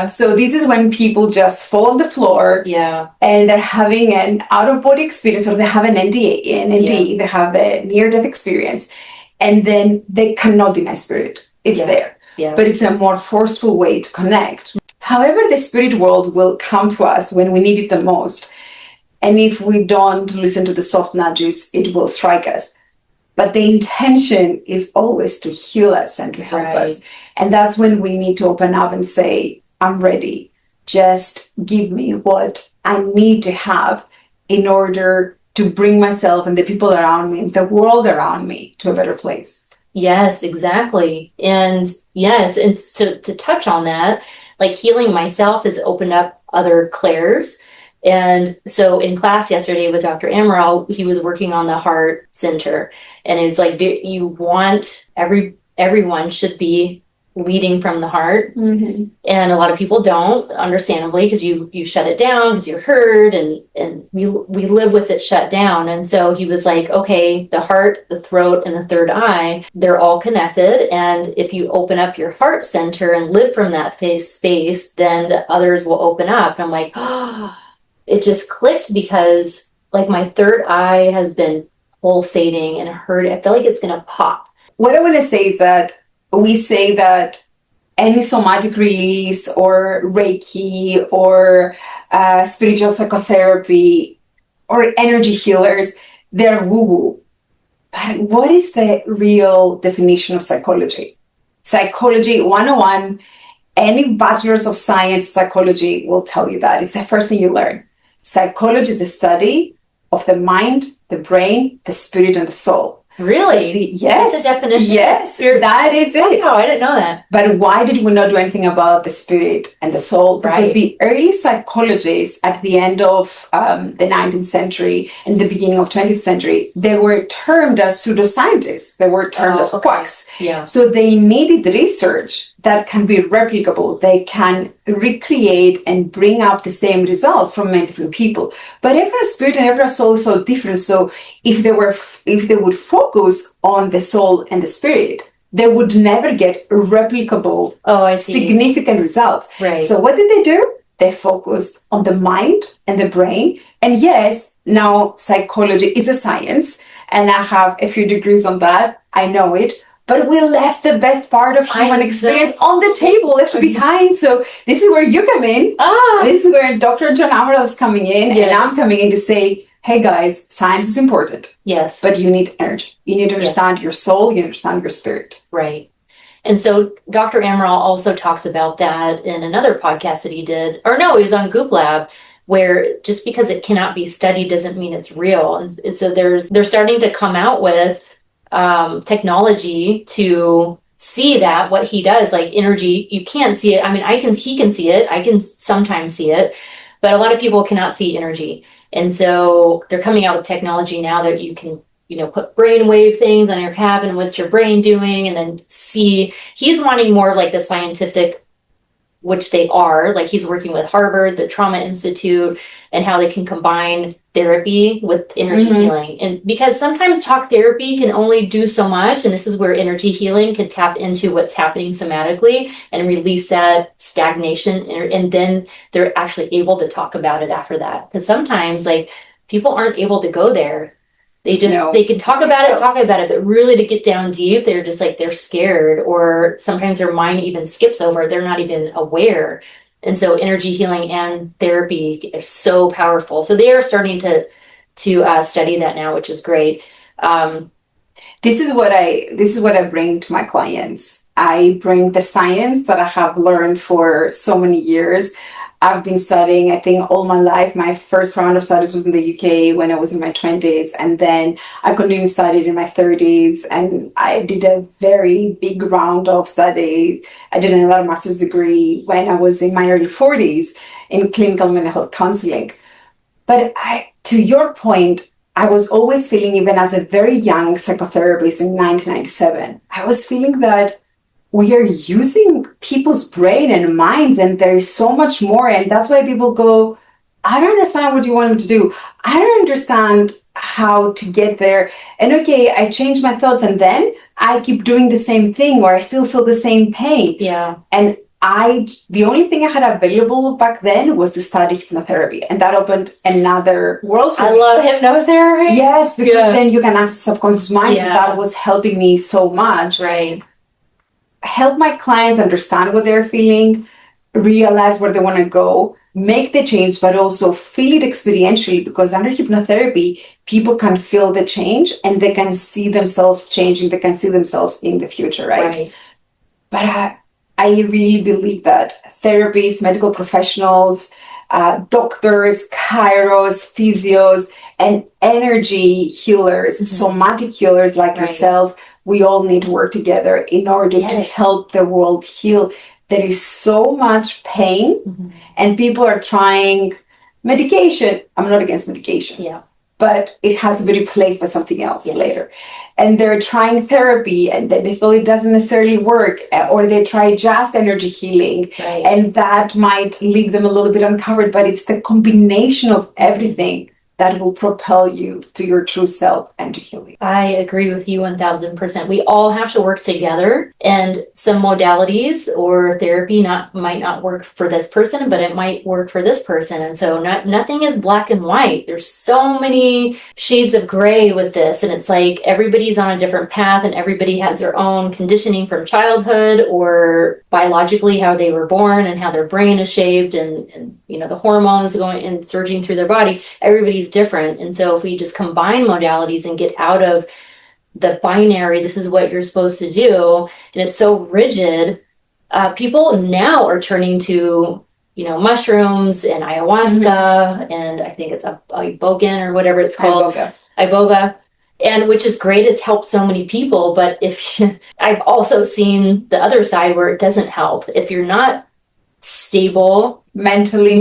So this is when people just fall on the floor, and they're having an out-of-body experience, or they have an NDE, they have a near-death experience, and then they cannot deny spirit. It's there. But it's a more forceful way to connect. However, the spirit world will come to us when we need it the most. And if we don't listen to the soft nudges, it will strike us. But the intention is always to heal us and to help us. And that's when we need to open up and say, I'm ready. Just give me what I need to have in order to bring myself and the people around me, the world around me, to a better place. Yes, exactly. And to touch on that, like, healing myself has opened up other clairs. And so in class yesterday with Dr. Amaral, he was working on the heart center, and it's like, you want everyone should be leading from the heart. And a lot of people don't, understandably, because you shut it down because you're hurt, and we live with it shut down. And so he was like, okay, the heart, the throat, and the third eye, they're all connected. And if you open up your heart center and live from that space, then the others will open up. And I'm like, oh, it just clicked, because, like, my third eye has been pulsating and hurt. I feel like it's going to pop. What I want to say is that we say that any somatic release or Reiki or spiritual psychotherapy or energy healers, they're woo-woo. But what is the real definition of psychology? Psychology 101, any bachelor's of science psychology will tell you that. It's the first thing you learn. Psychology is the study of the mind, the brain, the spirit, and the soul. Really? Yes. That's the definition. Yes, that is it. Wow, I didn't know that. But why did we not do anything about the spirit and the soul? Because the early psychologists at the end of the 19th century and the beginning of 20th century, they were termed as pseudoscientists. They were termed as quacks. Yeah. So they needed research that can be replicable. They can recreate and bring up the same results from many different people. But every spirit and every soul is so different. So if they would focus on the soul and the spirit, they would never get replicable, significant results. Right. So what did they do? They focused on the mind and the brain. And yes, now psychology is a science, and I have a few degrees on that. I know it. But we left the best part of human experience on the table, left behind. So this is where you come in. This is where Dr. John Amaral is coming in, and I'm coming in to say, hey guys, science is important. Yes. But you need energy. You need to understand your soul, you understand your spirit. Right. And so Dr. Amaral also talks about that in another podcast that he did, or no, he was on Goop Lab, where just because it cannot be studied doesn't mean it's real. And so they're starting to come out with technology to see that what he does, like energy, you can't see it. I mean, he can see it. I can sometimes see it, but a lot of people cannot see energy. And so they're coming out with technology now that you can, put brainwave things on your cap and what's your brain doing, and then see. He's wanting more of like the scientific, which they are, like he's working with Harvard, the Trauma Institute, and how they can combine therapy with energy healing. And because sometimes talk therapy can only do so much, and this is where energy healing can tap into what's happening somatically and release that stagnation, and then they're actually able to talk about it after that. Because sometimes like people aren't able to go there. They can talk about it, but really to get down deep, they're just like, they're scared, or sometimes their mind even skips over. They're not even aware. And so energy healing and therapy are so powerful. So they are starting to study that now, which is great. This is what I bring to my clients. I bring the science that I have learned for so many years. I've been studying, I think, all my life. My first round of studies was in the UK when I was in my 20s. And then I continued studying in my 30s. And I did a very big round of studies. I did another master's degree when I was in my early 40s in clinical mental health counseling. But to your point, I was always feeling, even as a very young psychotherapist in 1997, I was feeling that we are using people's brain and minds, and there is so much more. And that's why people go, I don't understand what you want them to do. I don't understand how to get there. And okay, I change my thoughts, and then I keep doing the same thing, or I still feel the same pain. Yeah. And the only thing I had available back then was to study hypnotherapy. And that opened another world for me. I love hypnotherapy. Yes, because then you can access subconscious minds. Yeah. That was helping me so much. Right. Help my clients understand what they're feeling, realize where they want to go, make the change, but also feel it experientially, because under hypnotherapy, people can feel the change and they can see themselves changing. They can see themselves in the future, right? But I really believe that therapists, medical professionals, doctors, chiros, physios, and energy healers, somatic healers like yourself, we all need to work together in order to help the world heal. There is so much pain, and people are trying medication. I'm not against medication, but it has to be replaced by something else later. And they're trying therapy, and they feel it doesn't necessarily work, or they try just energy healing, and that might leave them a little bit uncovered. But it's the combination of everything that will propel you to your true self and to healing. I agree with you 1000%. We all have to work together, and some modalities or therapy might not work for this person, but it might work for this person. And so nothing is black and white. There's so many shades of gray with this. And it's like everybody's on a different path, and everybody has their own conditioning from childhood or biologically how they were born and how their brain is shaped, and the hormones going and surging through their body. Everybody's different. And so if we just combine modalities and get out of the binary, this is what you're supposed to do, and it's so rigid, people now are turning to mushrooms and ayahuasca, and I think it's ibogan or whatever it's called, iboga, and which is great. It's helped so many people. But I've also seen the other side where it doesn't help. If you're not stable, mentally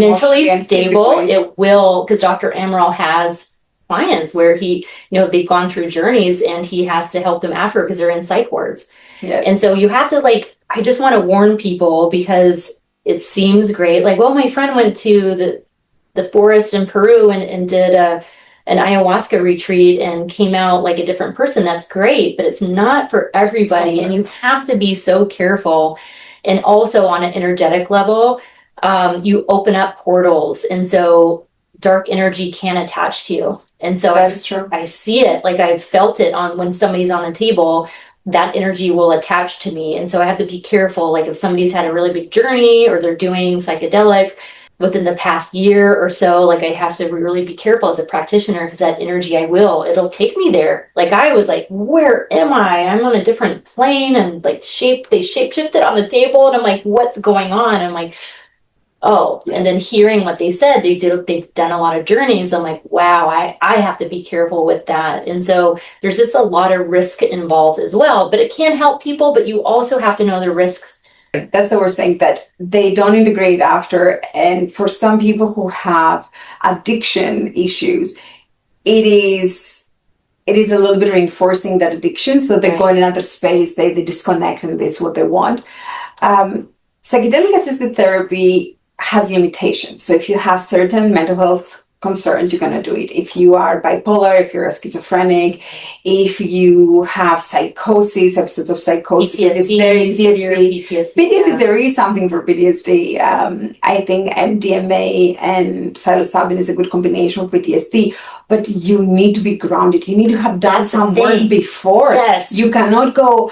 stable, it will, because Dr. Amaral has clients where they've gone through journeys, and he has to help them after, because they're in psych wards. And so you have to I just want to warn people because it seems great. Like, well, my friend went to the forest in Peru and did an ayahuasca retreat and came out like a different person. That's great, but it's not for everybody. And you have to be so careful. And also on an energetic level, you open up portals. And so dark energy can attach to you. And so That's true. I see it, like I've felt it on when somebody's on the table, that energy will attach to me. And so I have to be careful. Like if somebody's had a really big journey or they're doing psychedelics within the past year or so, like I have to really be careful as a practitioner because that energy it'll take me there. Like I was like, where am I? I'm on a different plane, and like they shape shifted on the table, and I'm like, what's going on? I'm like, oh, yes. And then hearing what they said, they've done a lot of journeys. I'm like, wow, I have to be careful with that. And so there's just a lot of risk involved as well, but it can help people, but you also have to know the risks. That's the worst thing, that they don't integrate after. And for some people who have addiction issues, it is a little bit reinforcing that addiction. So they go in another space, they disconnect, and this is what they want. Psychedelic assisted therapy has limitations. So if you have certain mental health concerns, you're going to do it. If you are bipolar, if you're a schizophrenic, if you have psychosis, episodes of psychosis, PTSD, there is something for PTSD. I think MDMA and psilocybin is a good combination of PTSD, but you need to be grounded. You need to have done some work before. Yes. You cannot go,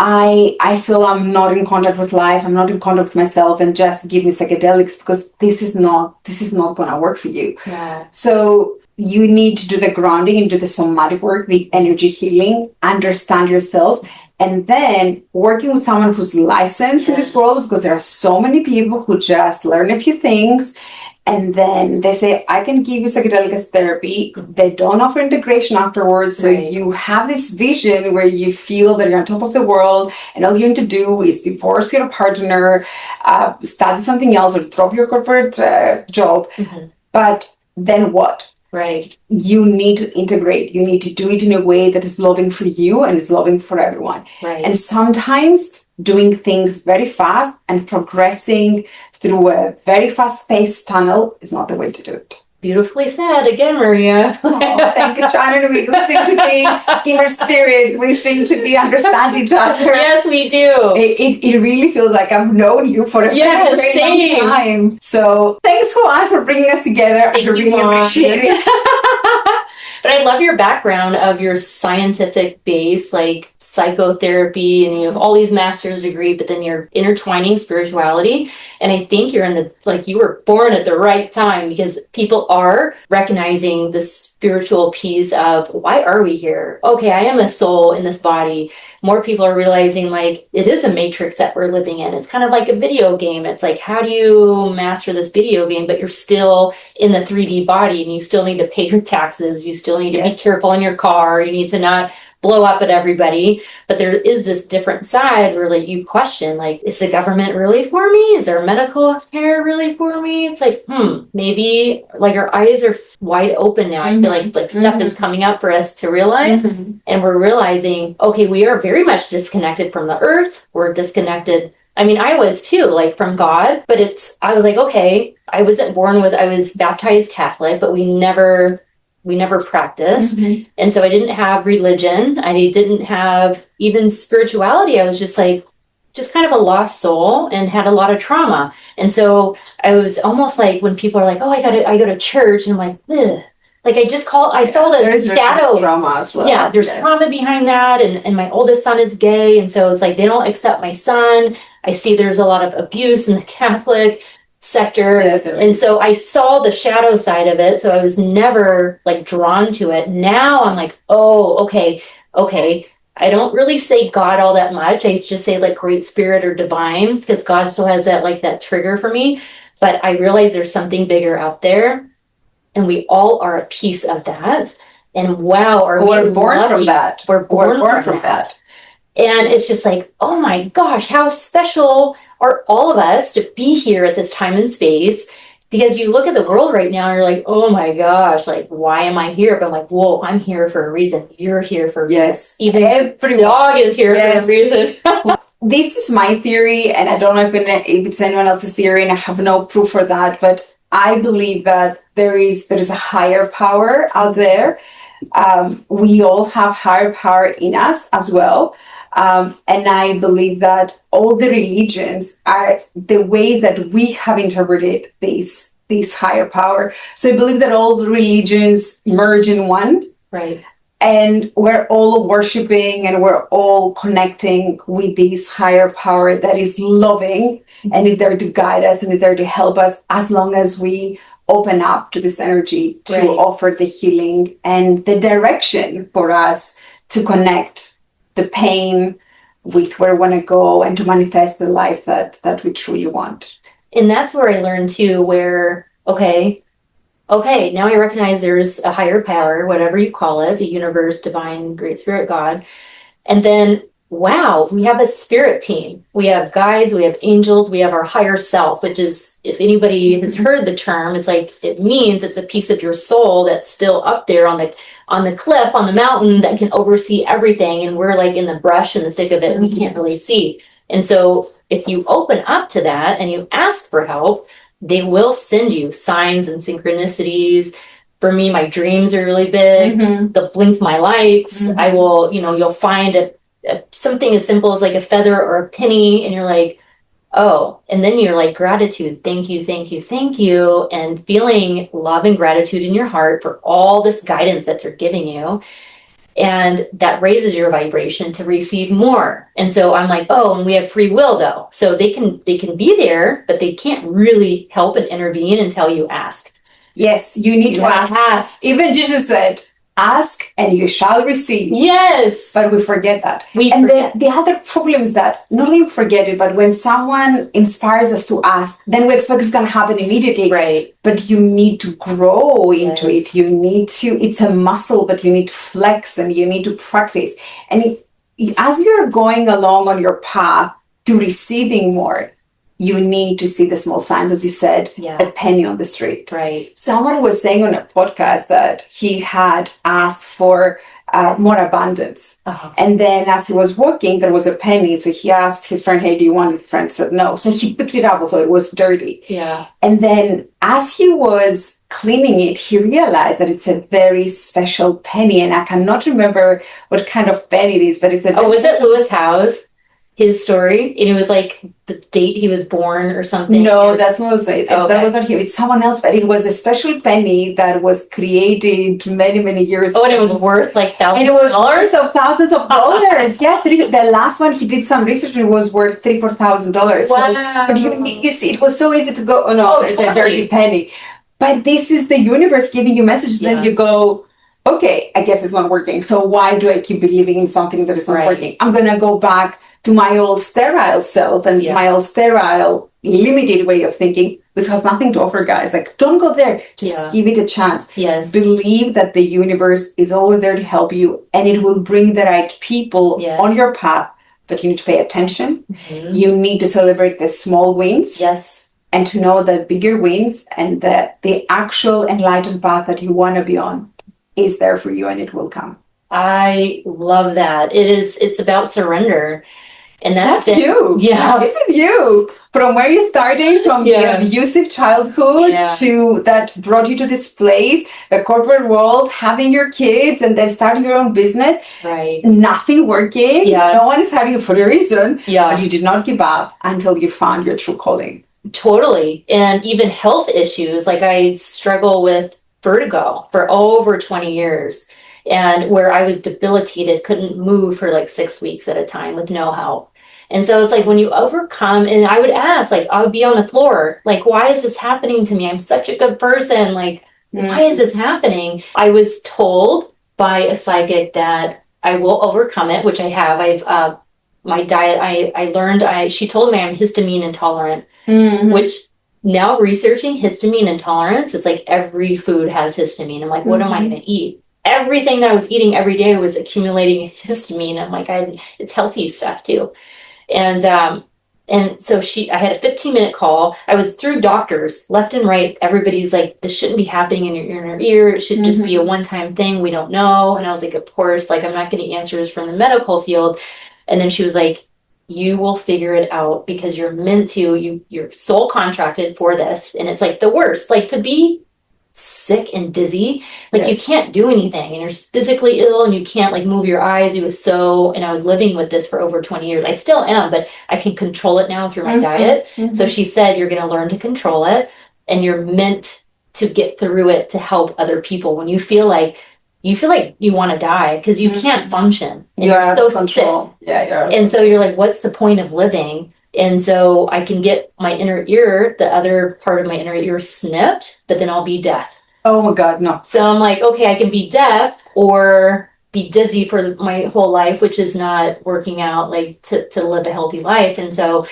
I feel I'm not in contact with life, I'm not in contact with myself, and just give me psychedelics, because this is not going to work for you. Yeah. So you need to do the grounding and do the somatic work, the energy healing, understand yourself, and then working with someone who's licensed in this world, because there are so many people who just learn a few things and then they say, I can give you psychedelic as therapy. They don't offer integration afterwards. So you have this vision where you feel that you're on top of the world, and all you need to do is divorce your partner, study something else, or drop your corporate job. Mm-hmm. But then what? Right. You need to integrate. You need to do it in a way that is loving for you and is loving for everyone. Right. And sometimes doing things very fast and progressing through a very fast-paced tunnel is not the way to do it. Beautifully said again, Maria. Thank you, Shannon. We seem to be inner spirits. We seem to be understand each other. Yes, we do. It really feels like I've known you for a very, very long time. So thanks so much for bringing us together. I really appreciate it. But I love your background of your scientific base, like psychotherapy, and you have all these master's degree, but then you're intertwining spirituality. And I think you're you were born at the right time, because people are recognizing the spiritual piece of, why are we here? Okay, I am a soul in this body. More people are realizing like it is a matrix that we're living in. It's kind of like a video game. It's like, how do you master this video game, but you're still in the 3D body, and you still need to pay your taxes. You still need to be careful in your car. You need to not blow up at everybody. But there is this different side where like you question, like, is the government really for me? Is there medical care really for me? It's like, maybe like our eyes are wide open now. I feel like stuff is coming up for us to realize. And we're realizing, okay, we are very much disconnected from the earth. We're disconnected. I mean, I was too, like from God, but I was like, okay, I was baptized Catholic, but we never practiced. And so I didn't have religion. I didn't have even spirituality. I was just kind of a lost soul and had a lot of trauma. And so I was almost like, when people are like, oh, I go to church, and I'm like, ugh. Like I saw the shadow trauma as well. Yeah, there's trauma behind that. And my oldest son is gay. And so it's like, they don't accept my son. I see there's a lot of abuse in the Catholic sector. And so I saw the shadow side of it. So I was never like drawn to it. Now I'm like, oh, okay. I don't really say God all that much. I just say like great spirit or divine, because God still has that trigger for me. But I realize there's something bigger out there, and we all are a piece of that. And wow, we're born from that. We're born from that. And it's just like, oh my gosh, how special are all of us to be here at this time and space. Because you look at the world right now and you're like, oh my gosh, like, why am I here? But I'm like, whoa, I'm here for a reason. You're here for a reason. Yes. Even every dog is here for a reason. this is my theory, and I don't know if it's anyone else's theory, and I have no proof for that, but I believe that there is a higher power out there. We all have higher power in us as well. And I believe that all the religions are the ways that we have interpreted this higher power. So I believe that all the religions merge in one. Right. And we're all worshiping and we're all connecting with this higher power that is loving and is there to guide us and is there to help us as long as we open up to this energy to offer the healing and the direction for us to connect the pain with where we want to go and to manifest the life that we truly want. And that's where I learned too, where, okay, now I recognize there's a higher power, whatever you call it, the universe, divine, great spirit, God. And then, wow, we have a spirit team. We have guides, we have angels, we have our higher self, which is, if anybody has heard the term, it's like, it means it's a piece of your soul that's still up there on the cliff, on the mountain, that can oversee everything. And we're like in the brush, in the thick of it, we can't really see. And so if you open up to that and you ask for help, they will send you signs and synchronicities. For me, my dreams are really big. They'll blink my lights. I will, you'll find something as simple as like a feather or a penny, and you're like, oh, and then you're like, gratitude, thank you, thank you, thank you, and feeling love and gratitude in your heart for all this guidance that they're giving you. And that raises your vibration to receive more. And so I'm like, oh, and we have free will though. So they can be there, but they can't really help and intervene until you ask. Yes, you need to ask. Even Jesus said, ask and you shall receive. Yes. But we forget that. Then the other problem is that not only we forget it, but when someone inspires us to ask, then we expect it's going to happen immediately. Right. But you need to grow into it. You need to, it's a muscle that you need to flex and you need to practice. And as you're going along on your path to receiving more, you need to see the small signs, as you said, a penny on the street. Right. Someone was saying on a podcast that he had asked for more abundance. And then as he was walking, there was a penny. So he asked his friend, hey, do you want it? His friend said no. So he picked it up, although it was dirty. Yeah. And then as he was cleaning it, he realized that it's a very special penny. And I cannot remember what kind of penny it is, but it's a... Oh, was it Lewis Howes? His story, and it was like the date he was born or something. No, that wasn't him. It's someone else, but it was a special penny that was created many years ago. And it was worth like thousands of dollars. And it was worth of thousands of dollars. Yeah, the last one he did some research and it was worth $3,000-4,000. Wow. So, but you see, it was so easy to go, it's totally a dirty penny. But this is the universe giving you messages. Then you go, okay, I guess it's not working. So why do I keep believing in something that is not working? I'm gonna go back to my old sterile self and my old sterile limited way of thinking, which has nothing to offer, guys. Like, don't go there. Just give it a chance. Yes. Believe that the universe is always there to help you and it will bring the right people on your path. But you need to pay attention. You need to celebrate the small wins. Yes. And to know the bigger wins and the actual enlightened path that you want to be on is there for you and it will come. I love that. It's about surrender. And that's you. Yeah. This is you. From where you started, from the abusive childhood to that brought you to this place, the corporate world, having your kids and then starting your own business. Right. Nothing working. Yes. No one is having you for a reason. Yeah. But you did not give up until you found your true calling. Totally. And even health issues. Like I struggle with vertigo for over 20 years. And where I was debilitated, couldn't move for like 6 weeks at a time with no help. And so it's like when you overcome, and I would ask, like, I would be on the floor, like, why is this happening to me? I'm such a good person. Like, why is this happening? I was told by a psychic that I will overcome it, which I have. My diet, I learned, she told me I'm histamine intolerant, which now researching histamine intolerance, it's like every food has histamine. I'm like, what am I going to eat? Everything that I was eating every day was accumulating histamine. I'm like, it's healthy stuff too. And so I had a 15-minute call. I was through doctors left and right. Everybody's like, this shouldn't be happening in your ear. It should just be a one-time thing. We don't know. And I was like, of course, like, I'm not getting answers from the medical field. And then she was like, you will figure it out because you're meant to, you're soul contracted for this. And it's like the worst, like to be sick and dizzy, like you can't do anything and you're physically ill and you can't like move your eyes. And I was living with this for over 20 years. I still am, but I can control it now through my diet. So she said, you're going to learn to control it and you're meant to get through it to help other people. When you feel like you want to die because you can't function and you're so sick. And so you're like, what's the point of living? And so I can get my inner ear, the other part of my inner ear snipped, but then I'll be deaf. Oh my God, no. So I'm like, okay, I can be deaf or be dizzy for my whole life, which is not working out, like to live a healthy life. And so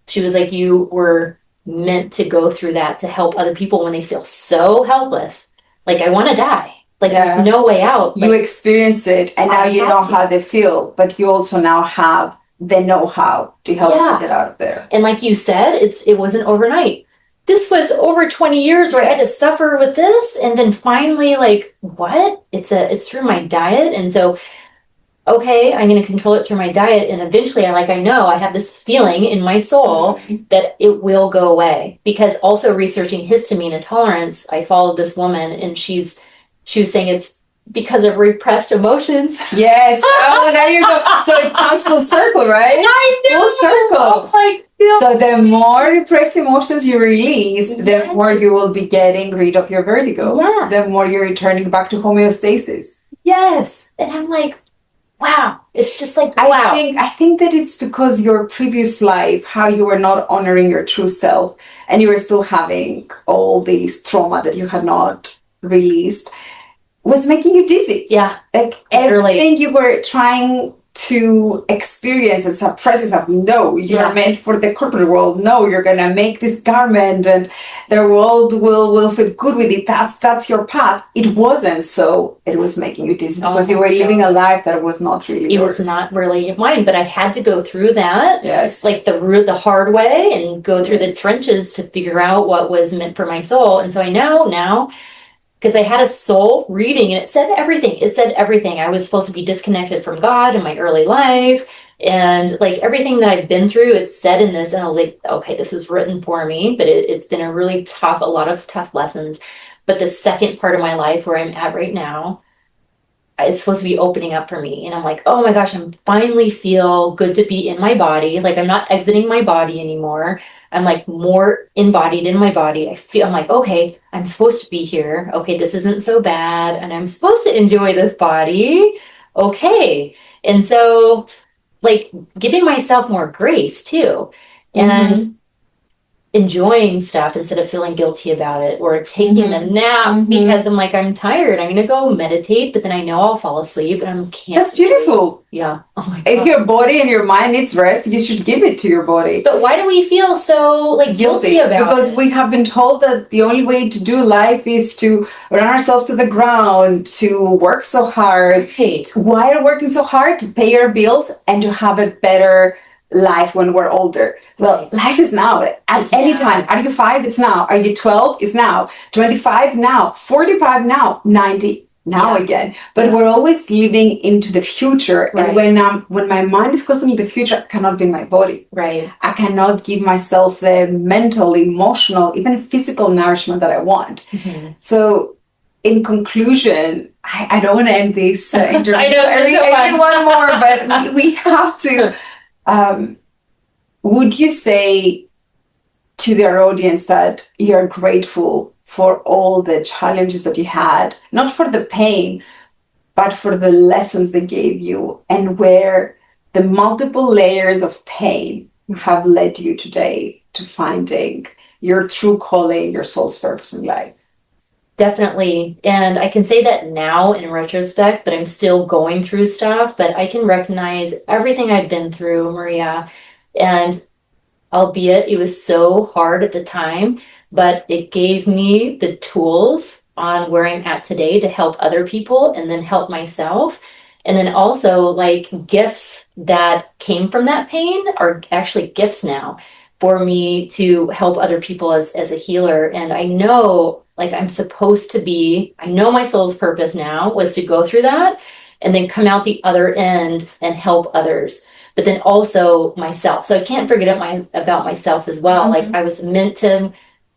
she was like, you were meant to go through that to help other people when they feel so helpless. Like, I want to die. Like, there's no way out. You experience it and now you know how they feel, but you also now have the know-how to help you get out of there. And like you said, it wasn't overnight. This was over 20 years where I had to suffer with this. And then finally, like, what? It's through my diet. And so, okay, I'm going to control it through my diet. And eventually I know I have this feeling in my soul that it will go away. Because also researching histamine intolerance, I followed this woman and she was saying it's because of repressed emotions. Yes. Oh, there you go. So it comes full circle, right? I know. Full circle. Like, so the more repressed emotions you release, the more you will be getting rid of your vertigo. Yeah. The more you're returning back to homeostasis. Yes. And I'm like, wow. It's just like, wow. I think that it's because your previous life, how you were not honoring your true self and you were still having all this trauma that you had not released, was making you dizzy. Yeah. Like everything you were trying to experience and suppress yourself. No, you're meant for the corporate world. No, you're going to make this garment and the world will feel good with it. That's your path. It wasn't. So it was making you dizzy because you were living a life that was not really yours. It was not really mine, but I had to go through that. Yes. Like the hard way and go through the trenches to figure out what was meant for my soul. And so I know now, because I had a soul reading and it said everything. It said everything. I was supposed to be disconnected from God in my early life. And like everything that I've been through, it's said in this. And I was like, okay, this was written for me. But it's been a lot of tough lessons. But the second part of my life where I'm at right now, it's supposed to be opening up for me. And I'm like, oh my gosh, I finally feel good to be in my body. Like I'm not exiting my body anymore. I'm like more embodied in my body. I'm like, okay, I'm supposed to be here. Okay, this isn't so bad. And I'm supposed to enjoy this body. Okay. And so like giving myself more grace too. And enjoying stuff instead of feeling guilty about it or taking a nap because I'm like, I'm tired. I'm going to go meditate, but then I know I'll fall asleep and I can't. That's beautiful. Yeah. Oh my God. If your body and your mind needs rest, you should give it to your body. But why do we feel so like guilty about it? Because we have been told that the only way to do life is to run ourselves to the ground, to work so hard. Right. Why are we working so hard? To pay our bills and to have a better life when we're older. Well, life is now. At any time. Are you 5? It's now. Are you 12? It's now. 25 now. 45 now. 90 now again. But we're always living into the future. And when my mind is constantly in the future, I cannot be in my body. Right. I cannot give myself the mental, emotional, even physical nourishment that I want. So in conclusion, I don't want to end this interview. I know, every one more, but we have to. Would you say to their audience that you're grateful for all the challenges that you had, not for the pain, but for the lessons they gave you and where the multiple layers of pain have led you today to finding your true calling, your soul's purpose in life? Definitely. And I can say that now in retrospect, but I'm still going through stuff, but I can recognize everything I've been through, Maria. And albeit it was so hard at the time, but it gave me the tools on where I'm at today to help other people and then help myself. And then also like gifts that came from that pain are actually gifts now for me to help other people as a healer. And I know like I'm supposed to be, I know my soul's purpose now was to go through that and then come out the other end and help others. but then also myself. So I can't forget about myself as well. Like I was meant to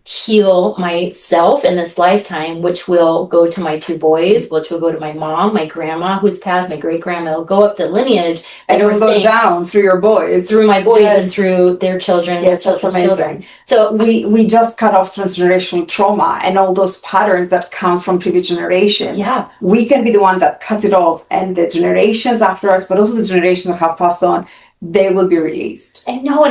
heal myself in this lifetime, which will go to my 2 boys, which will go to my mom, my grandma who's passed, my great grandma. It'll go up the lineage, and it will go down through your boys, through my boys, and through their children. Yes, that's amazing. Children. So we just cut off transgenerational trauma and all those patterns that comes from previous generations. Yeah, we can be the one that cuts it off, and the generations after us, but also the generations that have passed on, they will be released. I know,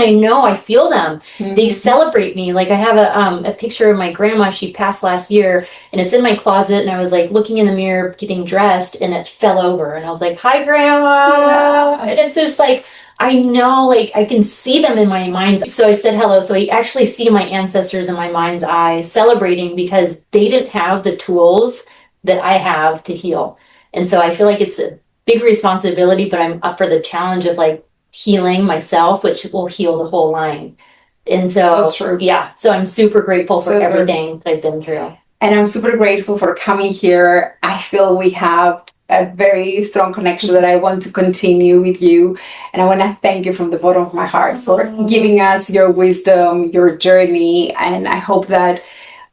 I feel them. They celebrate me. Like I have a picture of my grandma. She passed last year, and it's in my closet. And I was like looking in the mirror, getting dressed, and it fell over. And I was like, "Hi, Grandma!" And it's just like I know, like I can see them in my mind's. So I said hello. So I actually see my ancestors in my mind's eye celebrating because they didn't have the tools that I have to heal. And so I feel like it's a big responsibility, but I'm up for the challenge of like healing myself, which will heal the whole line. And so, so I'm super grateful for everything that I've been through. And I'm super grateful for coming here. I feel we have a very strong connection that I want to continue with you. And I want to thank you from the bottom of my heart for giving us your wisdom, your journey. And I hope that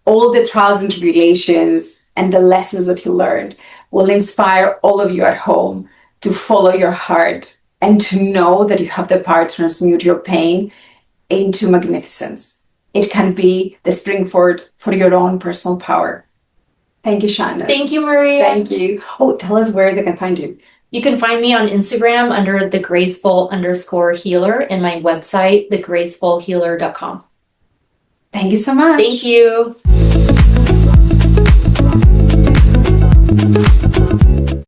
all the trials and tribulations and the lessons that you learned will inspire all of you at home to follow your heart and to know that you have the power to transmute your pain into magnificence. It can be the springboard for your own personal power. Thank you, Shannon. Thank you, Maria. Thank you. Oh, tell us where they can find you. You can find me on Instagram under the Graceful_Healer and my website, thegracefulhealer.com. Thank you so much. Thank you.